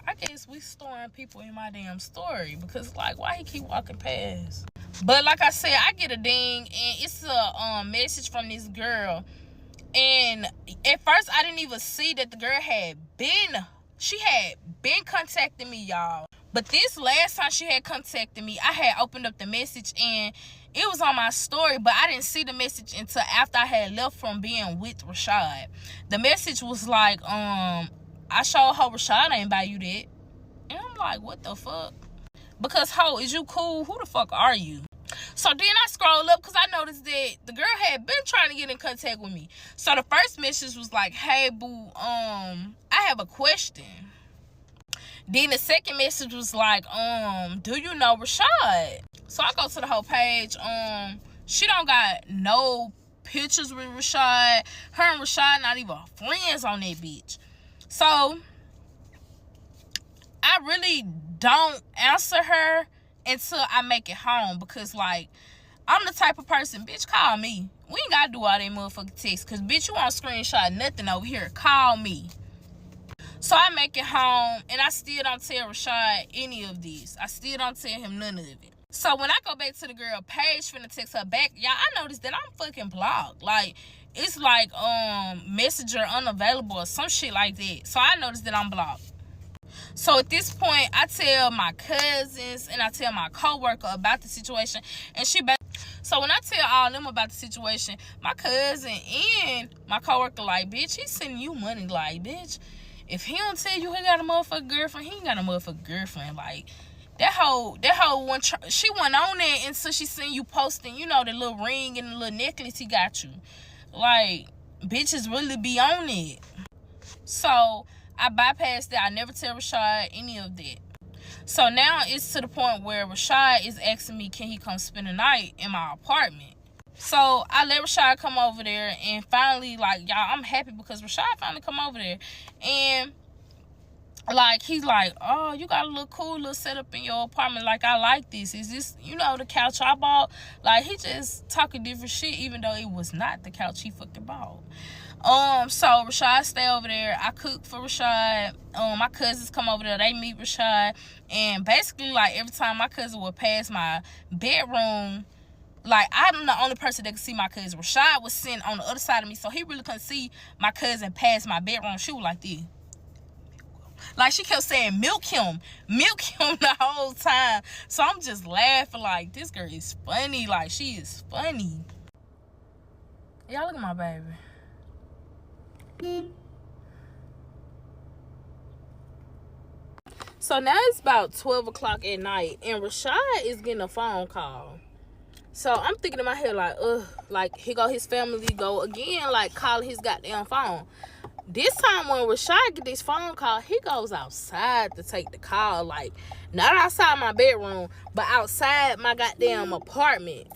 I guess we storing people in my damn story. Because, like, why he keep walking past? But like I said, I get a ding. And it's a message from this girl. And at first, I didn't even see that the girl had been... She had been contacting me, y'all. But this last time she had contacted me, I had opened up the message and it was on my story, but I didn't see the message until after I had left from being with Rashad. The message was like, I showed her Rashad ain't buy you that. And I'm like, what the fuck? Because, ho, is you cool? Who the fuck are you? So then I scroll up because I noticed that the girl had been trying to get in contact with me. So the first message was like, hey, boo, I have a question. Then the second message was like, do you know Rashad? So I go to the whole page. She don't got no pictures with Rashad. Her and Rashad not even friends on that bitch. So I really don't answer her until I make it home. Because, like, I'm the type of person, bitch, call me. We ain't gotta do all that motherfucking text. Because, bitch, you won't screenshot nothing over here. Call me. So I make it home, and I still don't tell Rashad any of this. I still don't tell him none of it. So when I go back to the girl page, finna text her back, y'all, I noticed that I'm fucking blocked. Like, it's like, messenger unavailable or some shit like that. So I noticed that I'm blocked. So at this point, I tell my cousins and I tell my coworker about the situation, and she back. So when I tell all of them about the situation, my cousin and my coworker like, bitch, he's sending you money. Like, bitch, if he don't tell you he got a motherfucking girlfriend, he ain't got a motherfucking girlfriend. Like, that whole one, she went on there until she seen you posting, you know, the little ring and the little necklace he got you. Like, bitches really be on it. So I bypassed that. I never tell Rashad any of that. So now it's to the point where Rashad is asking me, can he come spend the night in my apartment? So I let Rashad come over there, and finally, like, y'all, I'm happy because Rashad finally come over there. And, like, he's like, oh, you got a little cool little setup in your apartment. Like, I like this. Is this, you know, the couch I bought? Like, he just talking different shit, even though it was not the couch he fucking bought. So Rashad stay over there. I cook for Rashad. My cousins come over there. They meet Rashad. And basically, like, every time my cousin would pass my bedroom, like, I'm the only person that could see my cousin. Rashad was sitting on the other side of me, so he really couldn't see my cousin pass my bedroom. She was like this. Like, she kept saying, milk him the whole time. So I'm just laughing like, this girl is funny. Like, she is funny. Y'all look at my baby. So now it's about 12 o'clock at night, and Rashad is getting a phone call. So I'm thinking in my head, like, like, here go his family go again, like, calling his goddamn phone. This time when Rashad get this phone call, he goes outside to take the call. Like, not outside my bedroom, but outside my goddamn apartment.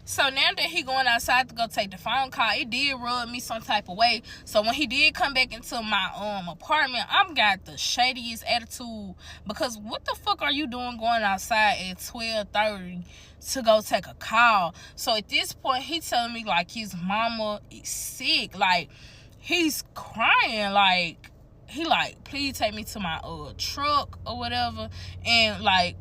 So now that he going outside to go take the phone call, it did rub me some type of way. So when he did come back into my apartment, I'm got the shadiest attitude. Because what the fuck are you doing going outside at 12:30 to go take a call? So at this point, he telling me, like, his mama is sick. Like, he's crying. Like, he like, please take me to my truck or whatever. And, like,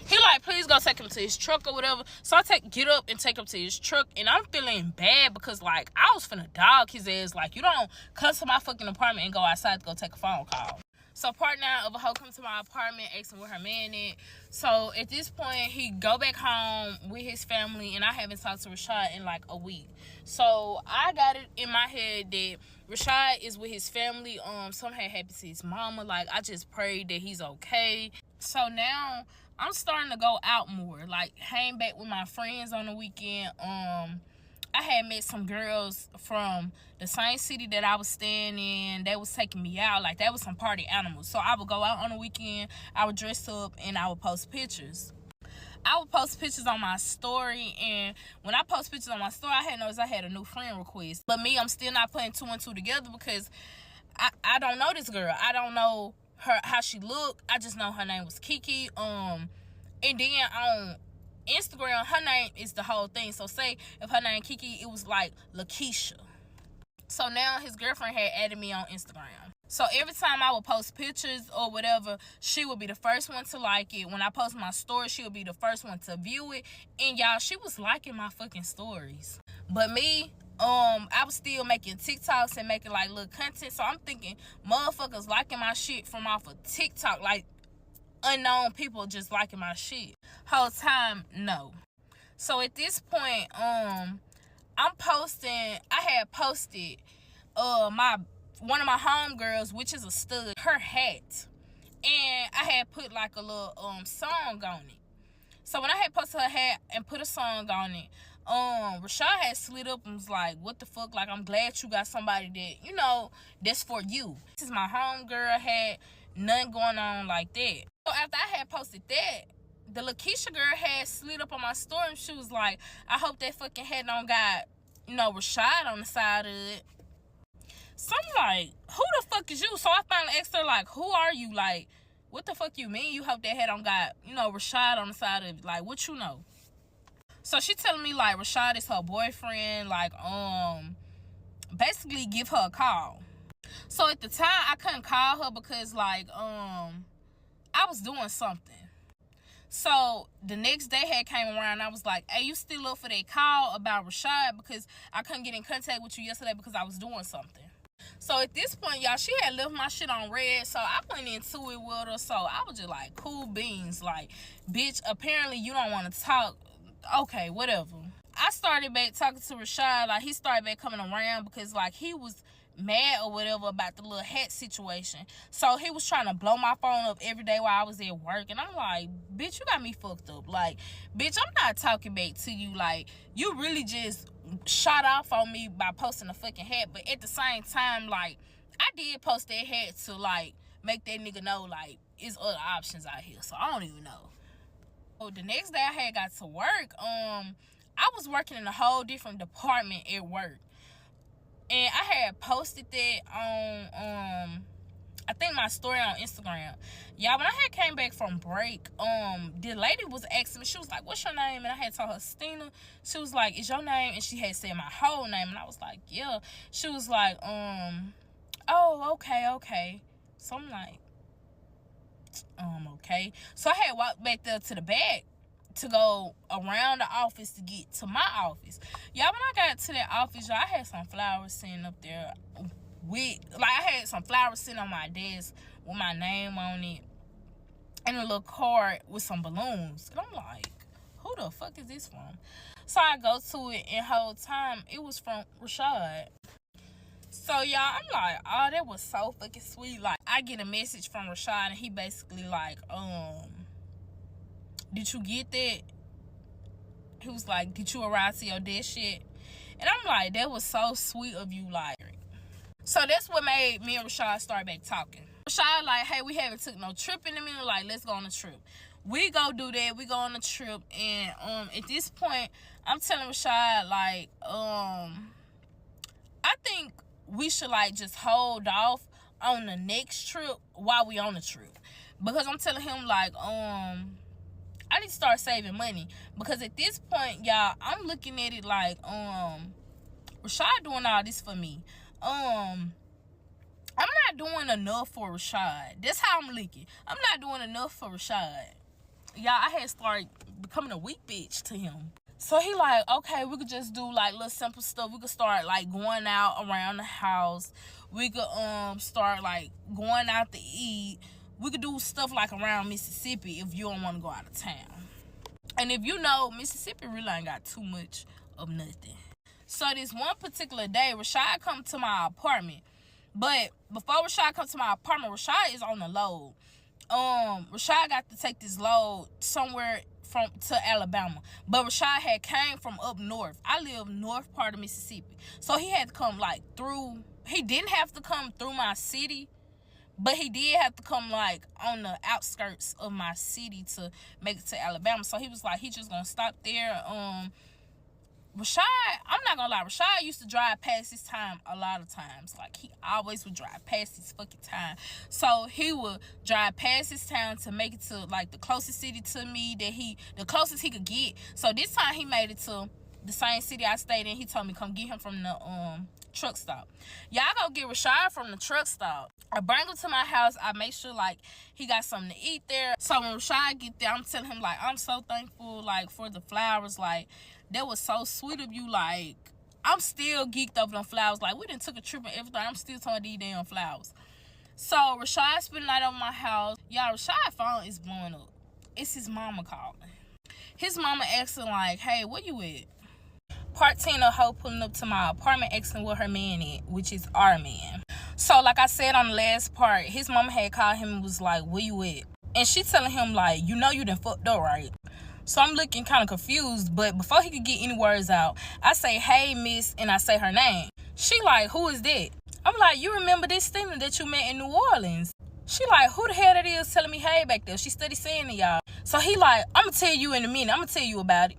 he like, please go take him to his truck or whatever. So I get up and take him to his truck. And I'm feeling bad because, like, I was finna dog his ass. Like, you don't come to my fucking apartment and go outside to go take a phone call. So part 9 of a hoe come to my apartment asking where her man at. So at this point, he go back home with his family, and I haven't talked to Rashad in like a week. So I got it in my head that Rashad is with his family. Something had happened to his mama. Like, I just prayed that he's okay. So now I'm starting to go out more, like hang back with my friends on the weekend. I had met some girls from the same city that I was staying in. They was taking me out. Like, that was some party animals. So I would go out on the weekend. I would dress up and I would post pictures. I would post pictures on my story. And when I post pictures on my story, I had noticed I had a new friend request. But me, I'm still not putting 2 and 2 together because I don't know this girl. I don't know her, how she looked. I just know her name was Kiki. And then on Instagram, her name is the whole thing. So say if her name Kiki, it was like Lakeisha. So now his girlfriend had added me on Instagram. So every time I would post pictures or whatever, she would be the first one to like it. When I post my story, she would be the first one to view it. And y'all, she was liking my fucking stories. But me, I was still making TikToks and making like little content. So I'm thinking motherfuckers liking my shit from off of TikTok, like unknown people just liking my shit. Whole time, no. So at this point, I'm posting. I had posted one of my homegirls, which is a stud, her hat, and I had put like a little song on it. So when I had posted her hat and put a song on it, Rashad had slid up and was like, what the fuck? Like, I'm glad you got somebody that, you know, that's for you. This is my homegirl hat, nothing going on like that. So after I had posted that, the Lakeisha girl had slid up on my story and she was like, I hope that fucking hat don't got, you know, Rashad on the side of it. So I'm like, who the fuck is you? So I finally asked her, like, who are you? Like, what the fuck you mean you hope that hat don't got, you know, Rashad on the side of it? Like, what you know? So she telling me, like, Rashad is her boyfriend. Like, basically give her a call. So at the time, I couldn't call her because, like, I was doing something. So the next day had came around, I was like, hey, you still up for that call about Rashad? Because I couldn't get in contact with you yesterday because I was doing something. So at this point, y'all, she had left my shit on red. So I went into it with her. So I was just like, cool beans. Like, bitch, apparently you don't want to talk. Okay, whatever. I started back talking to Rashad. Like, he started back coming around because, like, he was mad or whatever about the little hat situation. So he was trying to blow my phone up every day while I was at work. And I'm like, bitch, you got me fucked up. Like, bitch, I'm not talking back to you. Like, you really just shot off on me by posting a fucking hat. But at the same time, like, I did post that hat to, like, make that nigga know, like, there's other options out here. So I don't even know. So the next day I had got to work, I was working in a whole different department at work. And I had posted that on I think my story on Instagram. Y'all, when I had came back from break, the lady was asking me, she was like, what's your name? And I had told her Stina. She was like, is your name? And she had said my whole name. And I was like, yeah. She was like, oh, okay. So I'm like, okay. So I had walked back there to the back to go around the office to get to my office. Y'all, when I got to that office, y'all, I had some flowers sitting up there with, like, I had some flowers sitting on my desk with my name on it and a little card with some balloons. And I'm like, who the fuck is this from? So I go to it, and whole time it was from Rashad. So y'all, I'm like, oh, that was so fucking sweet. Like, I get a message from Rashad, and he basically like, did you get that? He was like, did you arrive to your desk shit? And I'm like, that was so sweet of you. Like, so that's what made me and Rashad start back talking. Rashad like, hey, we haven't took no trip in a minute. Like, let's go on a trip. We go do that. We go on a trip. And at this point, I'm telling Rashad, like, I think we should, like, just hold off on the next trip while we on the trip. Because I'm telling him, like, I need to start saving money. Because at this point, y'all, I'm looking at it like, Rashad doing all this for me. I'm not doing enough for Rashad. That's how I'm looking. I'm not doing enough for Rashad. Y'all, I had started becoming a weak bitch to him. So he like, okay, we could just do like little simple stuff. We could start like going out around the house. We could start like going out to eat. We could do stuff like around Mississippi if you don't want to go out of town. And if you know, Mississippi really ain't got too much of nothing. So this one particular day, Rashad come to my apartment. But before Rashad come to my apartment, Rashad is on the load. Rashad got to take this load somewhere to Alabama. But Rashad had came from up north. I live north part of Mississippi. So he had to come like through, he didn't have to come through my city, but he did have to come like on the outskirts of my city to make it to Alabama. So he was like, he just gonna stop there. Rashad, I'm not gonna lie, Rashad used to drive past his time a lot of times. Like, he always would drive past his fucking time. So he would drive past his town to make it to like the closest city to me the closest he could get. So this time he made it to the same city I stayed in. He told me come get him from the truck stop. Y'all go get Rashad from the truck stop. I bring him to my house. I make sure like he got something to eat there. So when Rashad get there, I'm telling him like, I'm so thankful like for the flowers. Like, that was so sweet of you. Like, I'm still geeked over them flowers. Like, we done took a trip and everything. I'm still talking these damn flowers. So Rashad spent the night over my house. Y'all, Rashad's phone is blowing up. It's his mama calling. His mama asking like, hey, where you at? Part 10 of her pulling up to my apartment asking where her man at, which is our man. So like I said on the last part, his mama had called him and was like, where you at? And she telling him like, you know you done fucked up, right? So I'm looking kind of confused, but before he could get any words out, I say, hey, miss, and I say her name. She like, who is that? I'm like, you remember this Stina that you met in New Orleans? She like, who the hell that is telling me hey back there? She steady saying to y'all. So he like, I'm going to tell you in a minute. I'm going to tell you about it.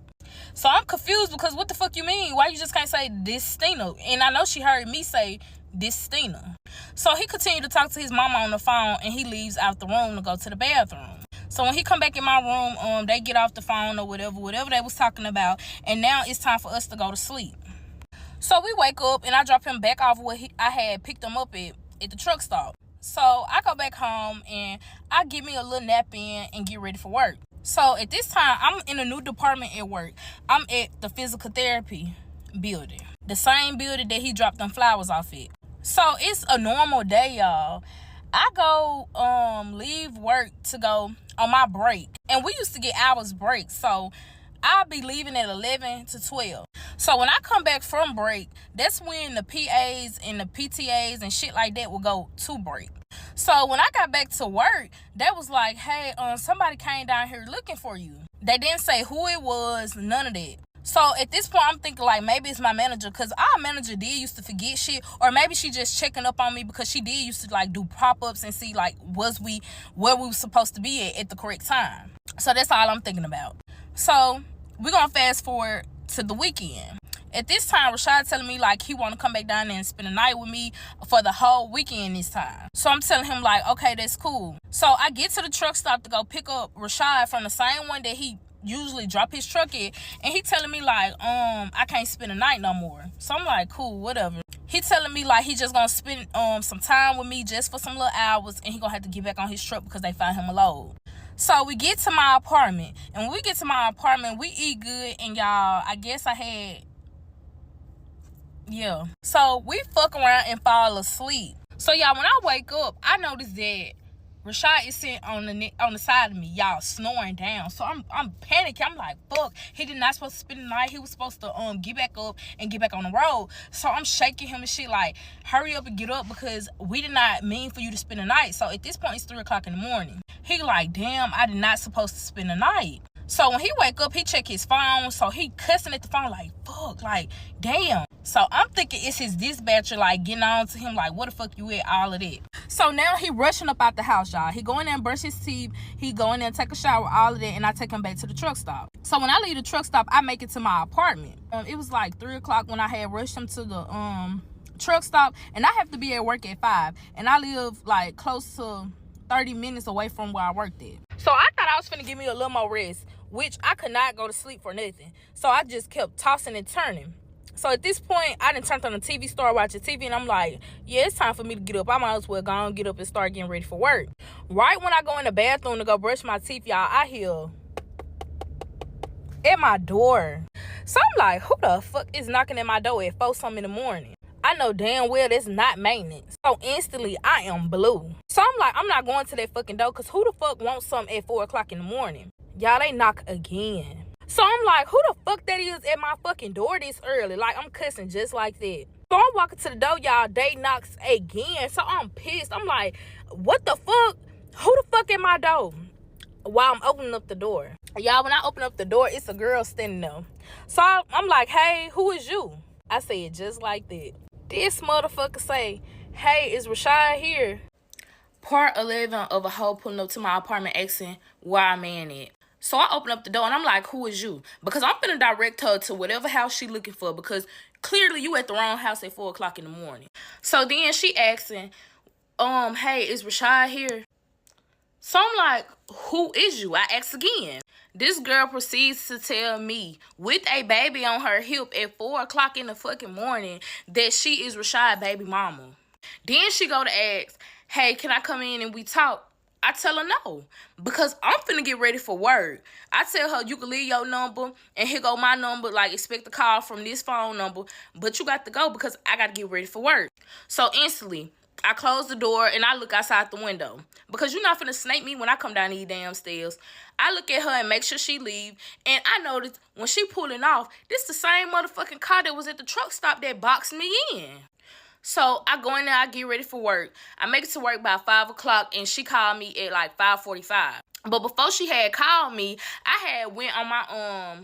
So I'm confused because what the fuck you mean? Why you just can't say this Stina? And I know she heard me say this Stina. So he continued to talk to his mama on the phone and he leaves out the room to go to the bathroom. So when he come back in my room, they get off the phone or whatever they was talking about. And now it's time for us to go to sleep. So we wake up and I drop him back off where I had picked him up at the truck stop. So I go back home and I get me a little nap in and get ready for work. So at this time, I'm in a new department at work. I'm at the physical therapy building. The same building that he dropped them flowers off at. So it's a normal day, y'all. I go leave work to go on my break. And we used to get hours break. So I'll be leaving at 11 to 12. So when I come back from break, that's when the PAs and the PTAs and shit like that will go to break. So when I got back to work, they was like, hey, somebody came down here looking for you. They didn't say who it was, none of that. So at this point, I'm thinking like maybe it's my manager because our manager did used to forget shit, or maybe she just checking up on me because she did used to like do pop-ups and see like was we where we were supposed to be at the correct time. So that's all I'm thinking about. So we're gonna fast forward to the weekend. At this time, Rashad telling me like he want to come back down there and spend the night with me for the whole weekend this time. So I'm telling him like, okay, that's cool. So I get to the truck stop to go pick up Rashad from the same one that he usually drop his truck at, and he telling me like I can't spend the night no more. So I'm like, cool, whatever. He telling me like he just gonna spend some time with me just for some little hours, and he gonna have to get back on his truck because they found him a load. So we get to my apartment, and when we get to my apartment, we eat good, and y'all, I guess I had so we fuck around and fall asleep. So y'all, when I wake up, I notice that Rashad is sitting on the side of me, y'all, snoring down. So I'm panicking. I'm like, fuck, he did not supposed to spend the night. He was supposed to get back up and get back on the road. So I'm shaking him and shit like, hurry up and get up because we did not mean for you to spend the night. So at this point, it's 3 o'clock in the morning. He like, damn, I did not supposed to spend the night. So when he wake up, he check his phone. So he cussing at the phone like, fuck, like, damn. So I'm thinking it's his dispatcher like getting on to him like, what the fuck you at, all of that. So now he rushing up out the house, y'all. He go in there and brush his teeth. He go in there and take a shower, all of that, and I take him back to the truck stop. So when I leave the truck stop, I make it to my apartment. It was like 3 o'clock when I had rushed him to the truck stop, and I have to be at work at 5, and I live like close to 30 minutes away from where I worked at. So I thought I was finna give me a little more rest, which I could not go to sleep for nothing. So I just kept tossing and turning. So at this point, I done turned on the TV, started watching TV, and I'm like, yeah, it's time for me to get up. I might as well go on, get up and start getting ready for work. Right when I go in the bathroom to go brush my teeth, y'all, I hear at my door. So I'm like, who the fuck is knocking at my door at 4 something in the morning? I know damn well that's not maintenance. So instantly, I am blue. So I'm like, I'm not going to that fucking door, because who the fuck wants something at 4 o'clock in the morning? Y'all, they knock again. So I'm like, who the fuck that is at my fucking door this early? Like, I'm cussing just like that. So I'm walking to the door, y'all. They knocks again. So I'm pissed. I'm like, what the fuck? Who the fuck at my door? While I'm opening up the door. Y'all, when I open up the door, it's a girl standing there. So I'm like, hey, who is you? I say it just like that. This motherfucker say, hey, is Rashad here? Part 11 of a hoe pulling up to my apartment asking where I'm at. So I open up the door and I'm like, who is you? Because I'm finna direct her to whatever house she looking for, because clearly you at the wrong house at 4 o'clock in the morning. So then she asking, hey, is Rashad here? So I'm like, who is you? I ask again. This girl proceeds to tell me, with a baby on her hip at 4 o'clock in the fucking morning, that she is Rashad's baby mama. Then she go to ask, hey, can I come in and we talk? I tell her no, because I'm finna get ready for work. I tell her, you can leave your number, and here go my number, like expect a call from this phone number, but you got to go because I got to get ready for work. So instantly, I close the door and I look outside the window, because you're not finna snake me when I come down these damn stairs. I look at her and make sure she leave, and I notice when she pulling off, this the same motherfucking car that was at the truck stop that boxed me in. So I go in there, I get ready for work. I make it to work by 5 o'clock, and she called me at like 5:45. But before she had called me, I had went on my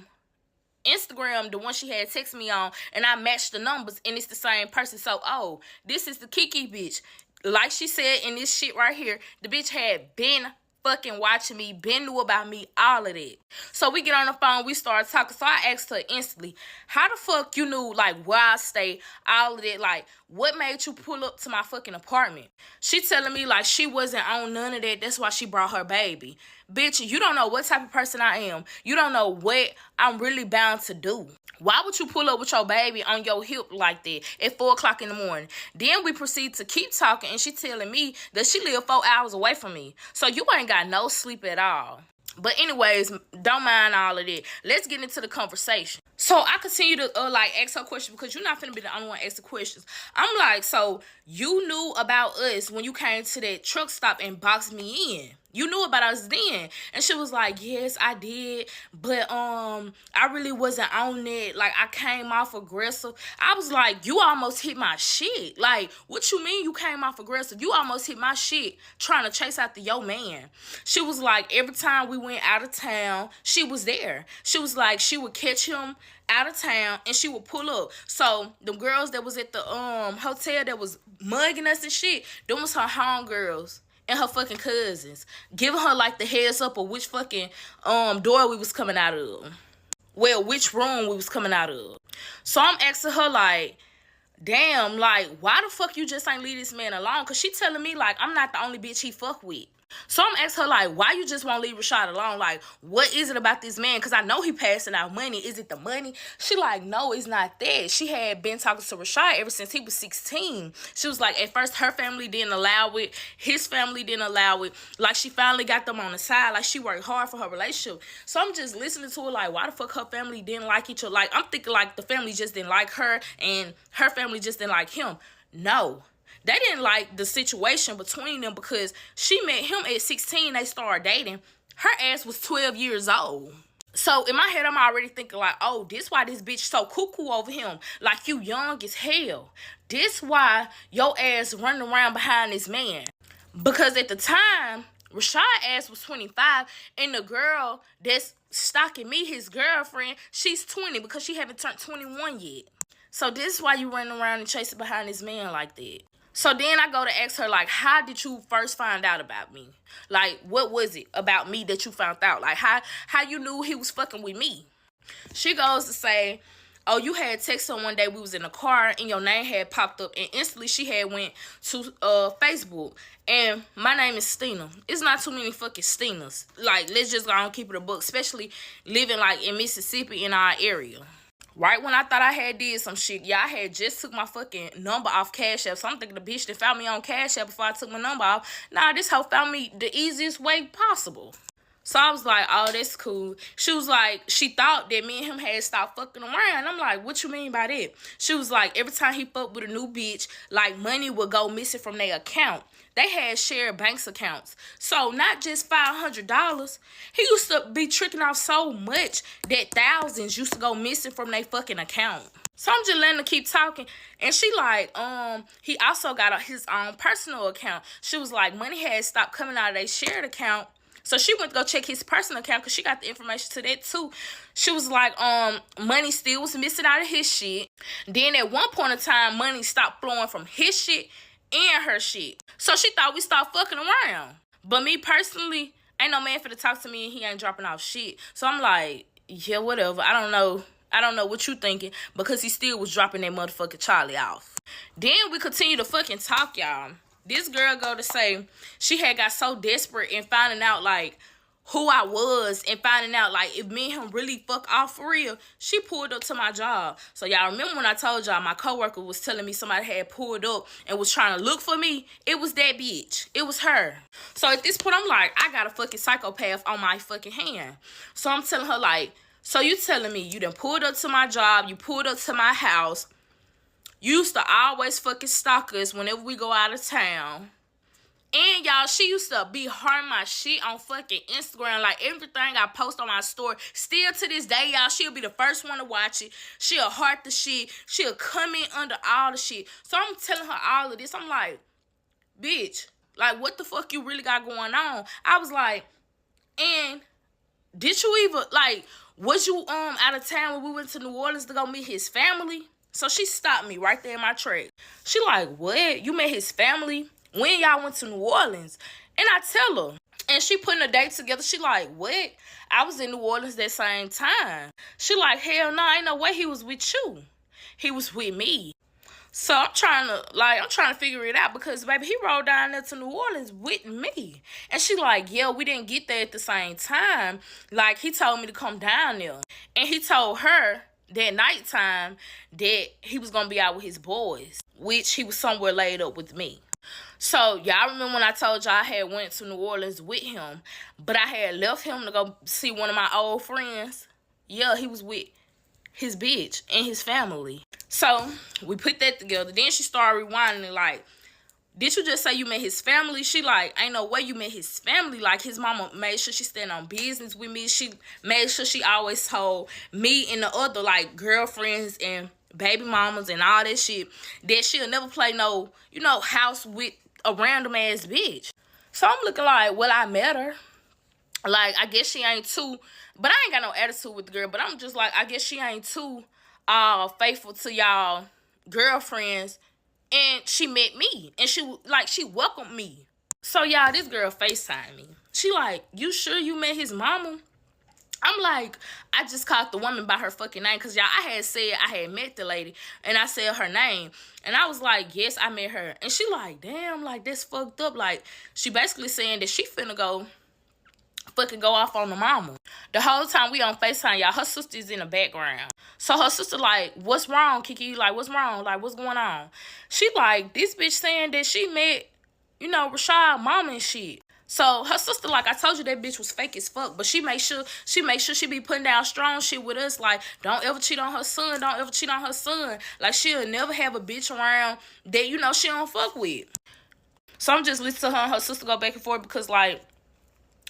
Instagram, the one she had texted me on, and I matched the numbers, and it's the same person. So, oh, this is the Kiki bitch. Like she said in this shit right here, the bitch had been fucking watching me, been knew about me, all of that. So we get on the phone, we start talking. So I asked her instantly, how the fuck you knew, like, where I stay, all of that? Like, what made you pull up to my fucking apartment? She telling me, like, she wasn't on none of that. That's why she brought her baby. Bitch, you don't know what type of person I am. You don't know what I'm really bound to do. Why would you pull up with your baby on your hip like that at 4 o'clock in the morning? Then we proceed to keep talking, and she telling me that she live 4 hours away from me. So you ain't got no sleep at all. But anyways, don't mind all of that. Let's get into the conversation. So I continue to ask her questions, because you're not finna be the only one asking questions. I'm like, so you knew about us when you came to that truck stop and boxed me in. You knew about us then. And she was like, yes, I did. But I really wasn't on it. Like, I came off aggressive. I was like, you almost hit my shit. Like, what you mean you came off aggressive? You almost hit my shit trying to chase after your man. She was like, every time we went out of town, she was there. She was like, she would catch him out of town and she would pull up. So the girls that was at the hotel that was mugging us and shit, them was her homegirls and her fucking cousins, giving her like the heads up of which fucking door we was coming out of. Well, which room we was coming out of. So I'm asking her, like, damn, like, why the fuck you just ain't leave this man alone? Because she telling me, like, I'm not the only bitch he fuck with. So I'm asking her, like, why you just won't leave Rashad alone? Like, what is it about this man? Because I know he passing out money. Is it the money? She like, no, it's not that. She had been talking to Rashad ever since he was 16. She was like, at first, her family didn't allow it. His family didn't allow it. Like, she finally got them on the side. Like, she worked hard for her relationship. So I'm just listening to her, like, why the fuck her family didn't like each other? Like, I'm thinking, like, the family just didn't like her and her family just didn't like him. No. They didn't like the situation between them, because she met him at 16. They started dating. Her ass was 12 years old. So in my head, I'm already thinking like, oh, this why this bitch so cuckoo over him. Like, you young as hell. This why your ass running around behind this man. Because at the time, Rashad ass was 25, and the girl that's stalking me, his girlfriend, she's 20 because she haven't turned 21 yet. So this is why you running around and chasing behind this man like that. So then I go to ask her, like, how did you first find out about me? Like, what was it about me that you found out? Like, how you knew he was fucking with me? She goes to say, oh, you had texted her one day, we was in a car, and your name had popped up, and instantly she had went to Facebook, and my name is Stina. It's not too many fucking Stinas. Like, let's just go and keep it a book, especially living, like, in Mississippi in our area. Right when I thought I had did some shit, y'all had just took my fucking number off Cash App. So I'm thinking the bitch that found me on Cash App before I took my number off. Nah, this hoe found me the easiest way possible. So I was like, oh, that's cool. She was like, she thought that me and him had stopped fucking around. I'm like, what you mean by that? She was like, every time he fucked with a new bitch, like money would go missing from their account. They had shared banks accounts. So not just $500. He used to be tricking off so much that thousands used to go missing from their fucking account. So I'm just letting her keep talking. And she like, he also got his own personal account. She was like, money had stopped coming out of their shared account. So she went to go check his personal account because she got the information to that too. She was like, money still was missing out of his shit. Then at one point in time, money stopped flowing from his shit and her shit. So she thought we stopped fucking around. But me personally, ain't no man finna talk to me and he ain't dropping off shit. So I'm like, yeah, whatever. I don't know what you thinking, because he still was dropping that motherfucking Charlie off. Then we continue to fucking talk, y'all. This girl go to say she had got so desperate in finding out, like, who I was and finding out, like, if me and him really fuck off for real, she pulled up to my job. So y'all remember when I told y'all my coworker was telling me somebody had pulled up and was trying to look for me? It was that bitch. It was her. So at this point, I'm like, I got a fucking psychopath on my fucking hand. So I'm telling her, like, so you telling me you done pulled up to my job, you pulled up to my house, you used to always fucking stalk us whenever we go out of town. And y'all, she used to be harming my shit on fucking Instagram. Like, everything I post on my story, still to this day, y'all, she'll be the first one to watch it. She'll heart the shit. She'll comment under all the shit. So I'm telling her all of this. I'm like, bitch, like, what the fuck you really got going on? I was like, and did you even, like, was you out of town when we went to New Orleans to go meet his family? So she stopped me right there in my track. She like, what? You met his family when y'all went to New Orleans? And I tell her. And she putting a date together. She like, what? I was in New Orleans that same time. She like, hell no, ain't no way he was with you. He was with me. So I'm trying to figure it out, because, baby, he rode down there to New Orleans with me. And she like, yeah, we didn't get there at the same time. Like, he told me to come down there. And he told her that nighttime that he was going to be out with his boys, which he was somewhere laid up with me. So y'all remember when I told y'all I had went to New Orleans with him, but I had left him to go see one of my old friends? Yeah, he was with his bitch and his family. So we put that together. Then she started rewinding it like, did you just say you met his family? She like, ain't no way you met his family. Like, his mama made sure she stand on business with me. She made sure she always told me and the other, like, girlfriends and baby mamas and all that shit that she'll never play no, house with a random ass bitch. So I'm looking like, well, I met her. Like, I guess she ain't too, but I ain't got no attitude with the girl. But I'm just like, I guess she ain't too faithful to y'all girlfriends. And she met me. And she welcomed me. So, y'all, this girl FaceTimed me. She like, you sure you met his mama? I'm like, I just called the woman by her fucking name. Because, y'all, I had said I had met the lady. And I said her name. And I was like, yes, I met her. And she like, damn, like, that's fucked up. Like, she basically saying that she finna go off on the mama. The whole time we on FaceTime, y'all, her sister's in the background. So her sister like, what's wrong, Kiki? Like, what's wrong? Like, what's going on? She like, this bitch saying that she met, Rashad mama and shit. So her sister like, I told you that bitch was fake as fuck, but she make sure she be putting down strong shit with us. Like, don't ever cheat on her son. Don't ever cheat on her son. Like, she'll never have a bitch around that, she don't fuck with. So I'm just listening to her and her sister go back and forth because, like,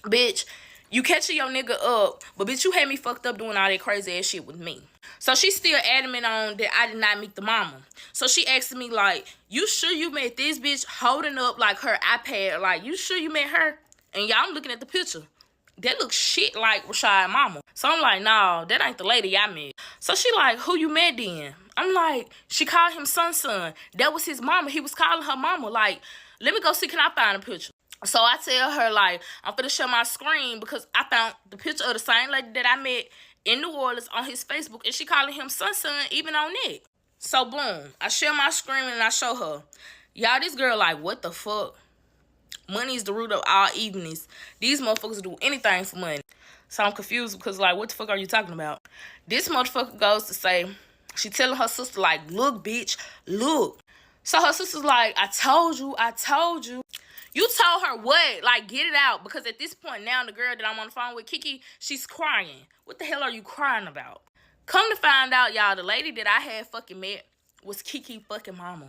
bitch, you catching your nigga up, but bitch, you had me fucked up doing all that crazy ass shit with me. So she's still adamant on that I did not meet the mama. So she asked me like, you sure you met this bitch holding up like her iPad? Like, you sure you met her? And y'all, I'm looking at the picture. That looks shit like Rashad mama. So I'm like, no, that ain't the lady I met. So she like, who you met then? I'm like, she called him son. That was his mama. He was calling her mama. Like, let me go see, can I find a picture? So I tell her, like, I'm finna share my screen because I found the picture of the same lady that I met in New Orleans on his Facebook, and she calling him son even on it. So, boom, I share my screen and I show her. Y'all, this girl like, what the fuck? Money is the root of all evenings. These motherfuckers do anything for money. So I'm confused because, like, what the fuck are you talking about? This motherfucker goes to say, she telling her sister, like, look, bitch, look. So her sister's like, I told you. You told her what? Like, get it out. Because at this point now, the girl that I'm on the phone with, Kiki, she's crying. What the hell are you crying about? Come to find out, y'all, the lady that I had fucking met was Kiki fucking mama.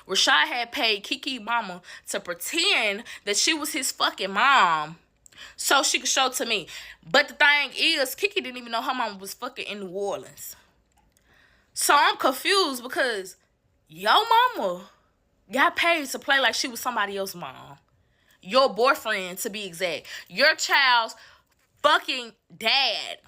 Rashad had paid Kiki mama to pretend that she was his fucking mom so she could show to me. But the thing is, Kiki didn't even know her mama was fucking in New Orleans. So I'm confused because your mama got paid to play like she was somebody else's mom. Your boyfriend, to be exact. Your child's fucking dad.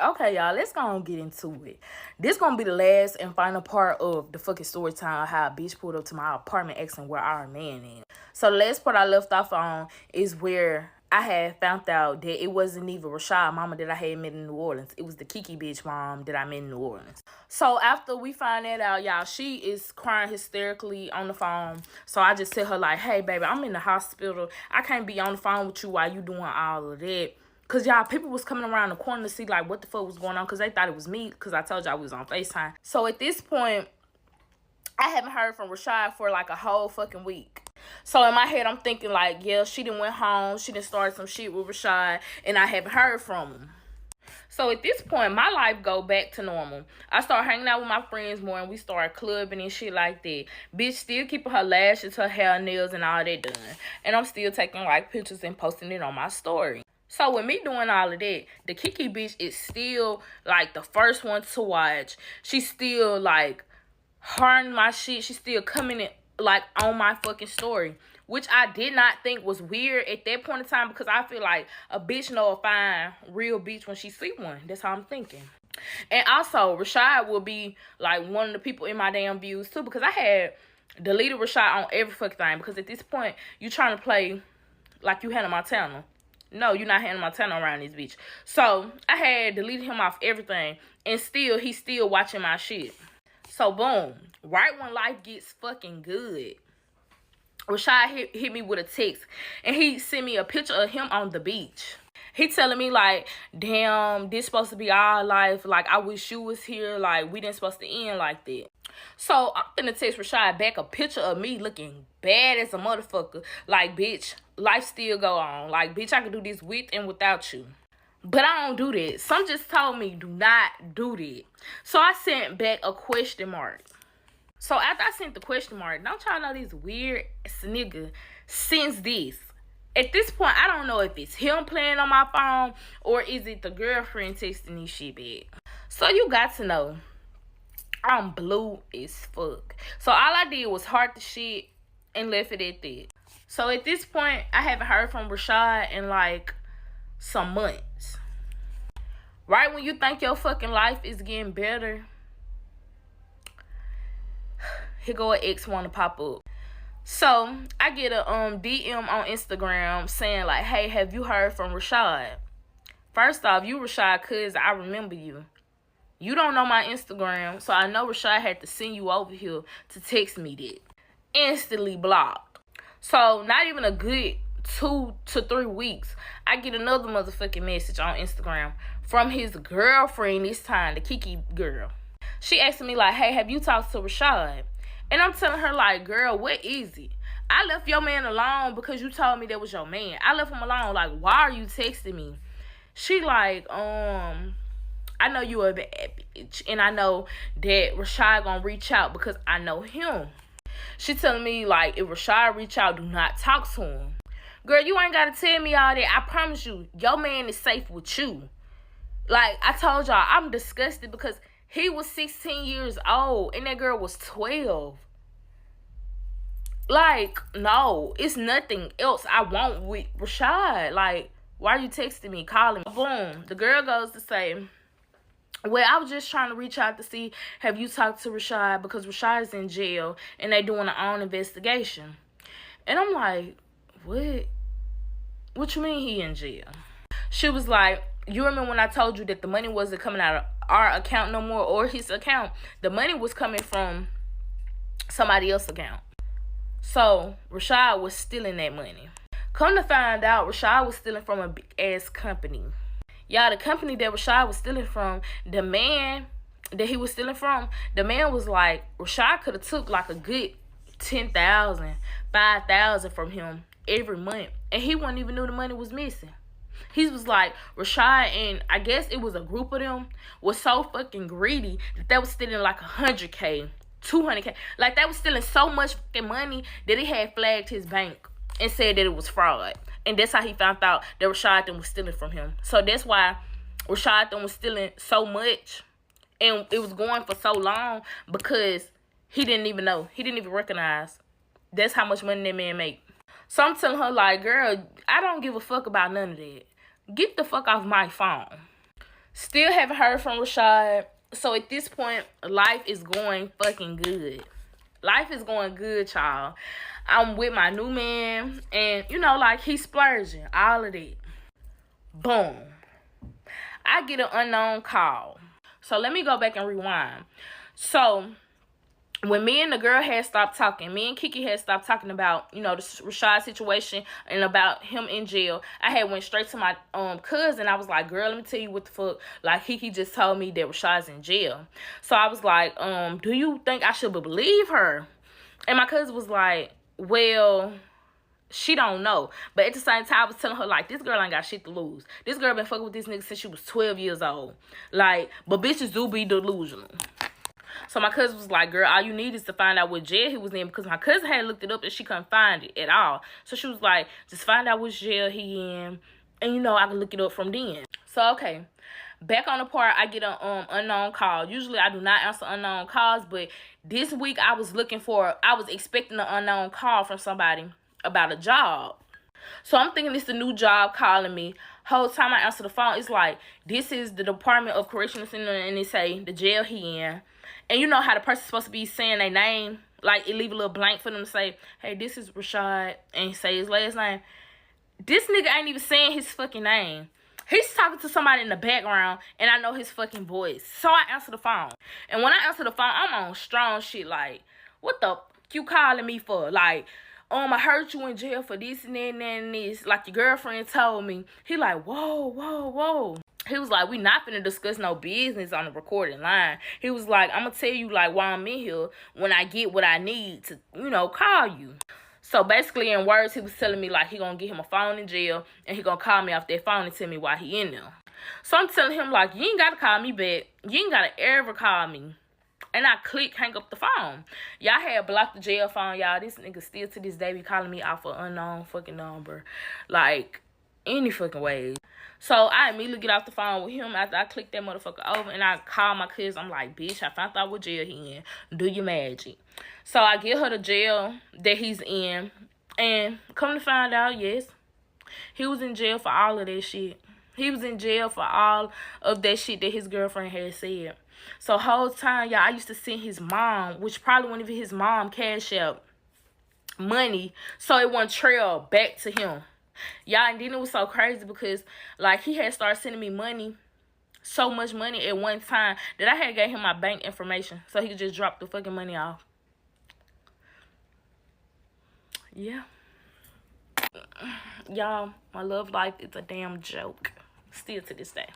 Okay, y'all, let's go and get into it. This gonna be the last and final part of the fucking story time, how a bitch pulled up to my apartment asking where our man is. So the last part I left off on is where I had found out that it wasn't even Rashad mama that I had met in New Orleans. It was the Kiki bitch mom that I met in New Orleans. So after we find that out, y'all, she is crying hysterically on the phone. So I just tell her like, hey, baby, I'm in the hospital. I can't be on the phone with you while you doing all of that. Because, y'all, people was coming around the corner to see, like, what the fuck was going on. Because they thought it was me. Because I told y'all we was on FaceTime. So, at this point, I haven't heard from Rashad for, like, a whole fucking week. So, in my head, I'm thinking, like, yeah, she done went home. She done started some shit with Rashad. And I haven't heard from him. So, at this point, my life go back to normal. I start hanging out with my friends more. And we start clubbing and shit like that. Bitch still keeping her lashes, her hair, nails, and all that done. And I'm still taking, like, pictures and posting it on my story. So, with me doing all of that, the Kiki bitch is still, like, the first one to watch. She's still, like, hearing my shit. She's still coming in, like, on my fucking story. Which I did not think was weird at that point in time. Because I feel like a bitch know a fine, real bitch when she see one. That's how I'm thinking. And also, Rashad will be, like, one of the people in my damn views, too. Because I had deleted Rashad on every fucking thing. Because at this point, you trying to play like you had on my channel. No, you're not handling my channel around this bitch. So, I had deleted him off everything. And still, he's still watching my shit. So, boom. Right when life gets fucking good, Rashad hit me with a text. And he sent me a picture of him on the beach. He telling me, like, damn, this supposed to be our life. Like, I wish you was here. Like, we didn't supposed to end like that. So, I'm finna text Rashad back a picture of me looking bad as a motherfucker. Like, bitch, life still go on. Like, bitch, I can do this with and without you. But I don't do that. Some just told me, do not do that. So, I sent back a question mark. So, after I sent the question mark, don't y'all know this weird nigga since this. At this point, I don't know if it's him playing on my phone or is it the girlfriend texting this shit back. So, you got to know. I'm blue as fuck. So all I did was heart the shit and left it at that. So at this point, I haven't heard from Rashad in like some months. Right when you think your fucking life is getting better, here go an ex wanna pop up. So I get a DM on Instagram saying like, hey, have you heard from Rashad? First off, you Rashad, cause I remember you. You don't know my Instagram, so I know Rashad had to send you over here to text me that. Instantly blocked. So, not even a good 2 to 3 weeks, I get another motherfucking message on Instagram from his girlfriend this time, the Kiki girl. She asking me like, hey, have you talked to Rashad? And I'm telling her like, girl, what is it? I left your man alone because you told me that was your man. I left him alone. Like, why are you texting me? She like, I know you a bad bitch, and I know that Rashad gonna reach out because I know him. She telling me, like, if Rashad reach out, do not talk to him. Girl, you ain't gotta tell me all that. I promise you, your man is safe with you. Like, I told y'all, I'm disgusted because he was 16 years old, and that girl was 12. Like, no, it's nothing else I want with Rashad. Like, why are you texting me, calling me? Boom, the girl goes to say, well, I was just trying to reach out to see, have you talked to Rashad? Because Rashad is in jail and they doing their own investigation. And I'm like, what? What you mean he in jail? She was like, you remember when I told you that the money wasn't coming out of our account no more or his account? The money was coming from somebody else's account. So, Rashad was stealing that money. Come to find out, Rashad was stealing from a big-ass company. Y'all, the company that Rashad was stealing from, the man that he was stealing from, the man was like, Rashad could have took like a good $10,000, $5,000 from him every month, and he wouldn't even know the money was missing. He was like, Rashad and I guess it was a group of them was so fucking greedy that they was stealing like 100K, 200K. Like they was stealing so much fucking money that he had flagged his bank and said that it was fraud. And that's how he found out that Rashad was stealing from him. So that's why Rashad was stealing so much and it was going for so long, because he didn't even know. He didn't even recognize. That's how much money that man make. So I'm telling her, like, girl, I don't give a fuck about none of that. Get the fuck off my phone. Still haven't heard from Rashad. So at this point, life is going fucking good. Life is going good, y'all. I'm with my new man. And, you know, like, he's splurging. All of that. Boom. I get an unknown call. So let me go back and rewind. So when me and the girl had stopped talking, me and Kiki had stopped talking about, you know, the Rashad situation and about him in jail, I had went straight to my cousin. I was like, girl, let me tell you what the fuck. Like, Kiki just told me that Rashad's in jail. So I was like, do you think I should believe her? And my cousin was like, well, she don't know. But at the same time, I was telling her, like, this girl ain't got shit to lose. This girl been fucking with this nigga since she was 12 years old. Like, but bitches do be delusional. So my cousin was like, girl, all you need is to find out what jail he was in, because my cousin had looked it up and she couldn't find it at all. So she was like, just find out which jail he in, and, you know, I can look it up from then. So, okay. Back on the part, I get an unknown call. Usually, I do not answer unknown calls, but this week I was expecting an unknown call from somebody about a job. So I'm thinking it's a new job calling me. Whole time I answer the phone, it's like, this is the Department of Correctional Center, and they say the jail he in. And you know how the person's supposed to be saying their name? Like, it leave a little blank for them to say, hey, this is Rashad, and say his last name. This nigga ain't even saying his fucking name. He's talking to somebody in the background, and I know his fucking voice. So I answer the phone. And when I answer the phone, I'm on strong shit like, what the fuck you calling me for? Like, I heard you in jail for this and that and this. Like your girlfriend told me. He like, whoa, whoa, whoa. He was like, we not finna discuss no business on the recording line. He was like, I'm gonna tell you, like, why I'm in here when I get what I need to, you know, call you. So basically, in words, he was telling me, like, he gonna get him a phone in jail, and he gonna call me off that phone and tell me why he in there. So I'm telling him, like, you ain't gotta call me back. You ain't gotta ever call me. And I hang up the phone. Y'all had blocked the jail phone, y'all. This nigga still to this day be calling me off an unknown fucking number. Like, any fucking ways. So I immediately get off the phone with him after I click that motherfucker over, and I call my cousin. I'm like, bitch, I found out what jail he in. Do your magic. So I get her the jail that he's in, and come to find out, yes, he was in jail for all of that shit. He was in jail for all of that shit that his girlfriend had said. So whole time, y'all, I used to send his mom, which probably wasn't even his mom, cash out money, so it wouldn't trail back to him. Y'all, and then it was so crazy because, like, he had started sending me money, so much money at one time, that I had gave him my bank information so he could just drop the fucking money off. Yeah. Y'all, my love life is a damn joke. Still to this day.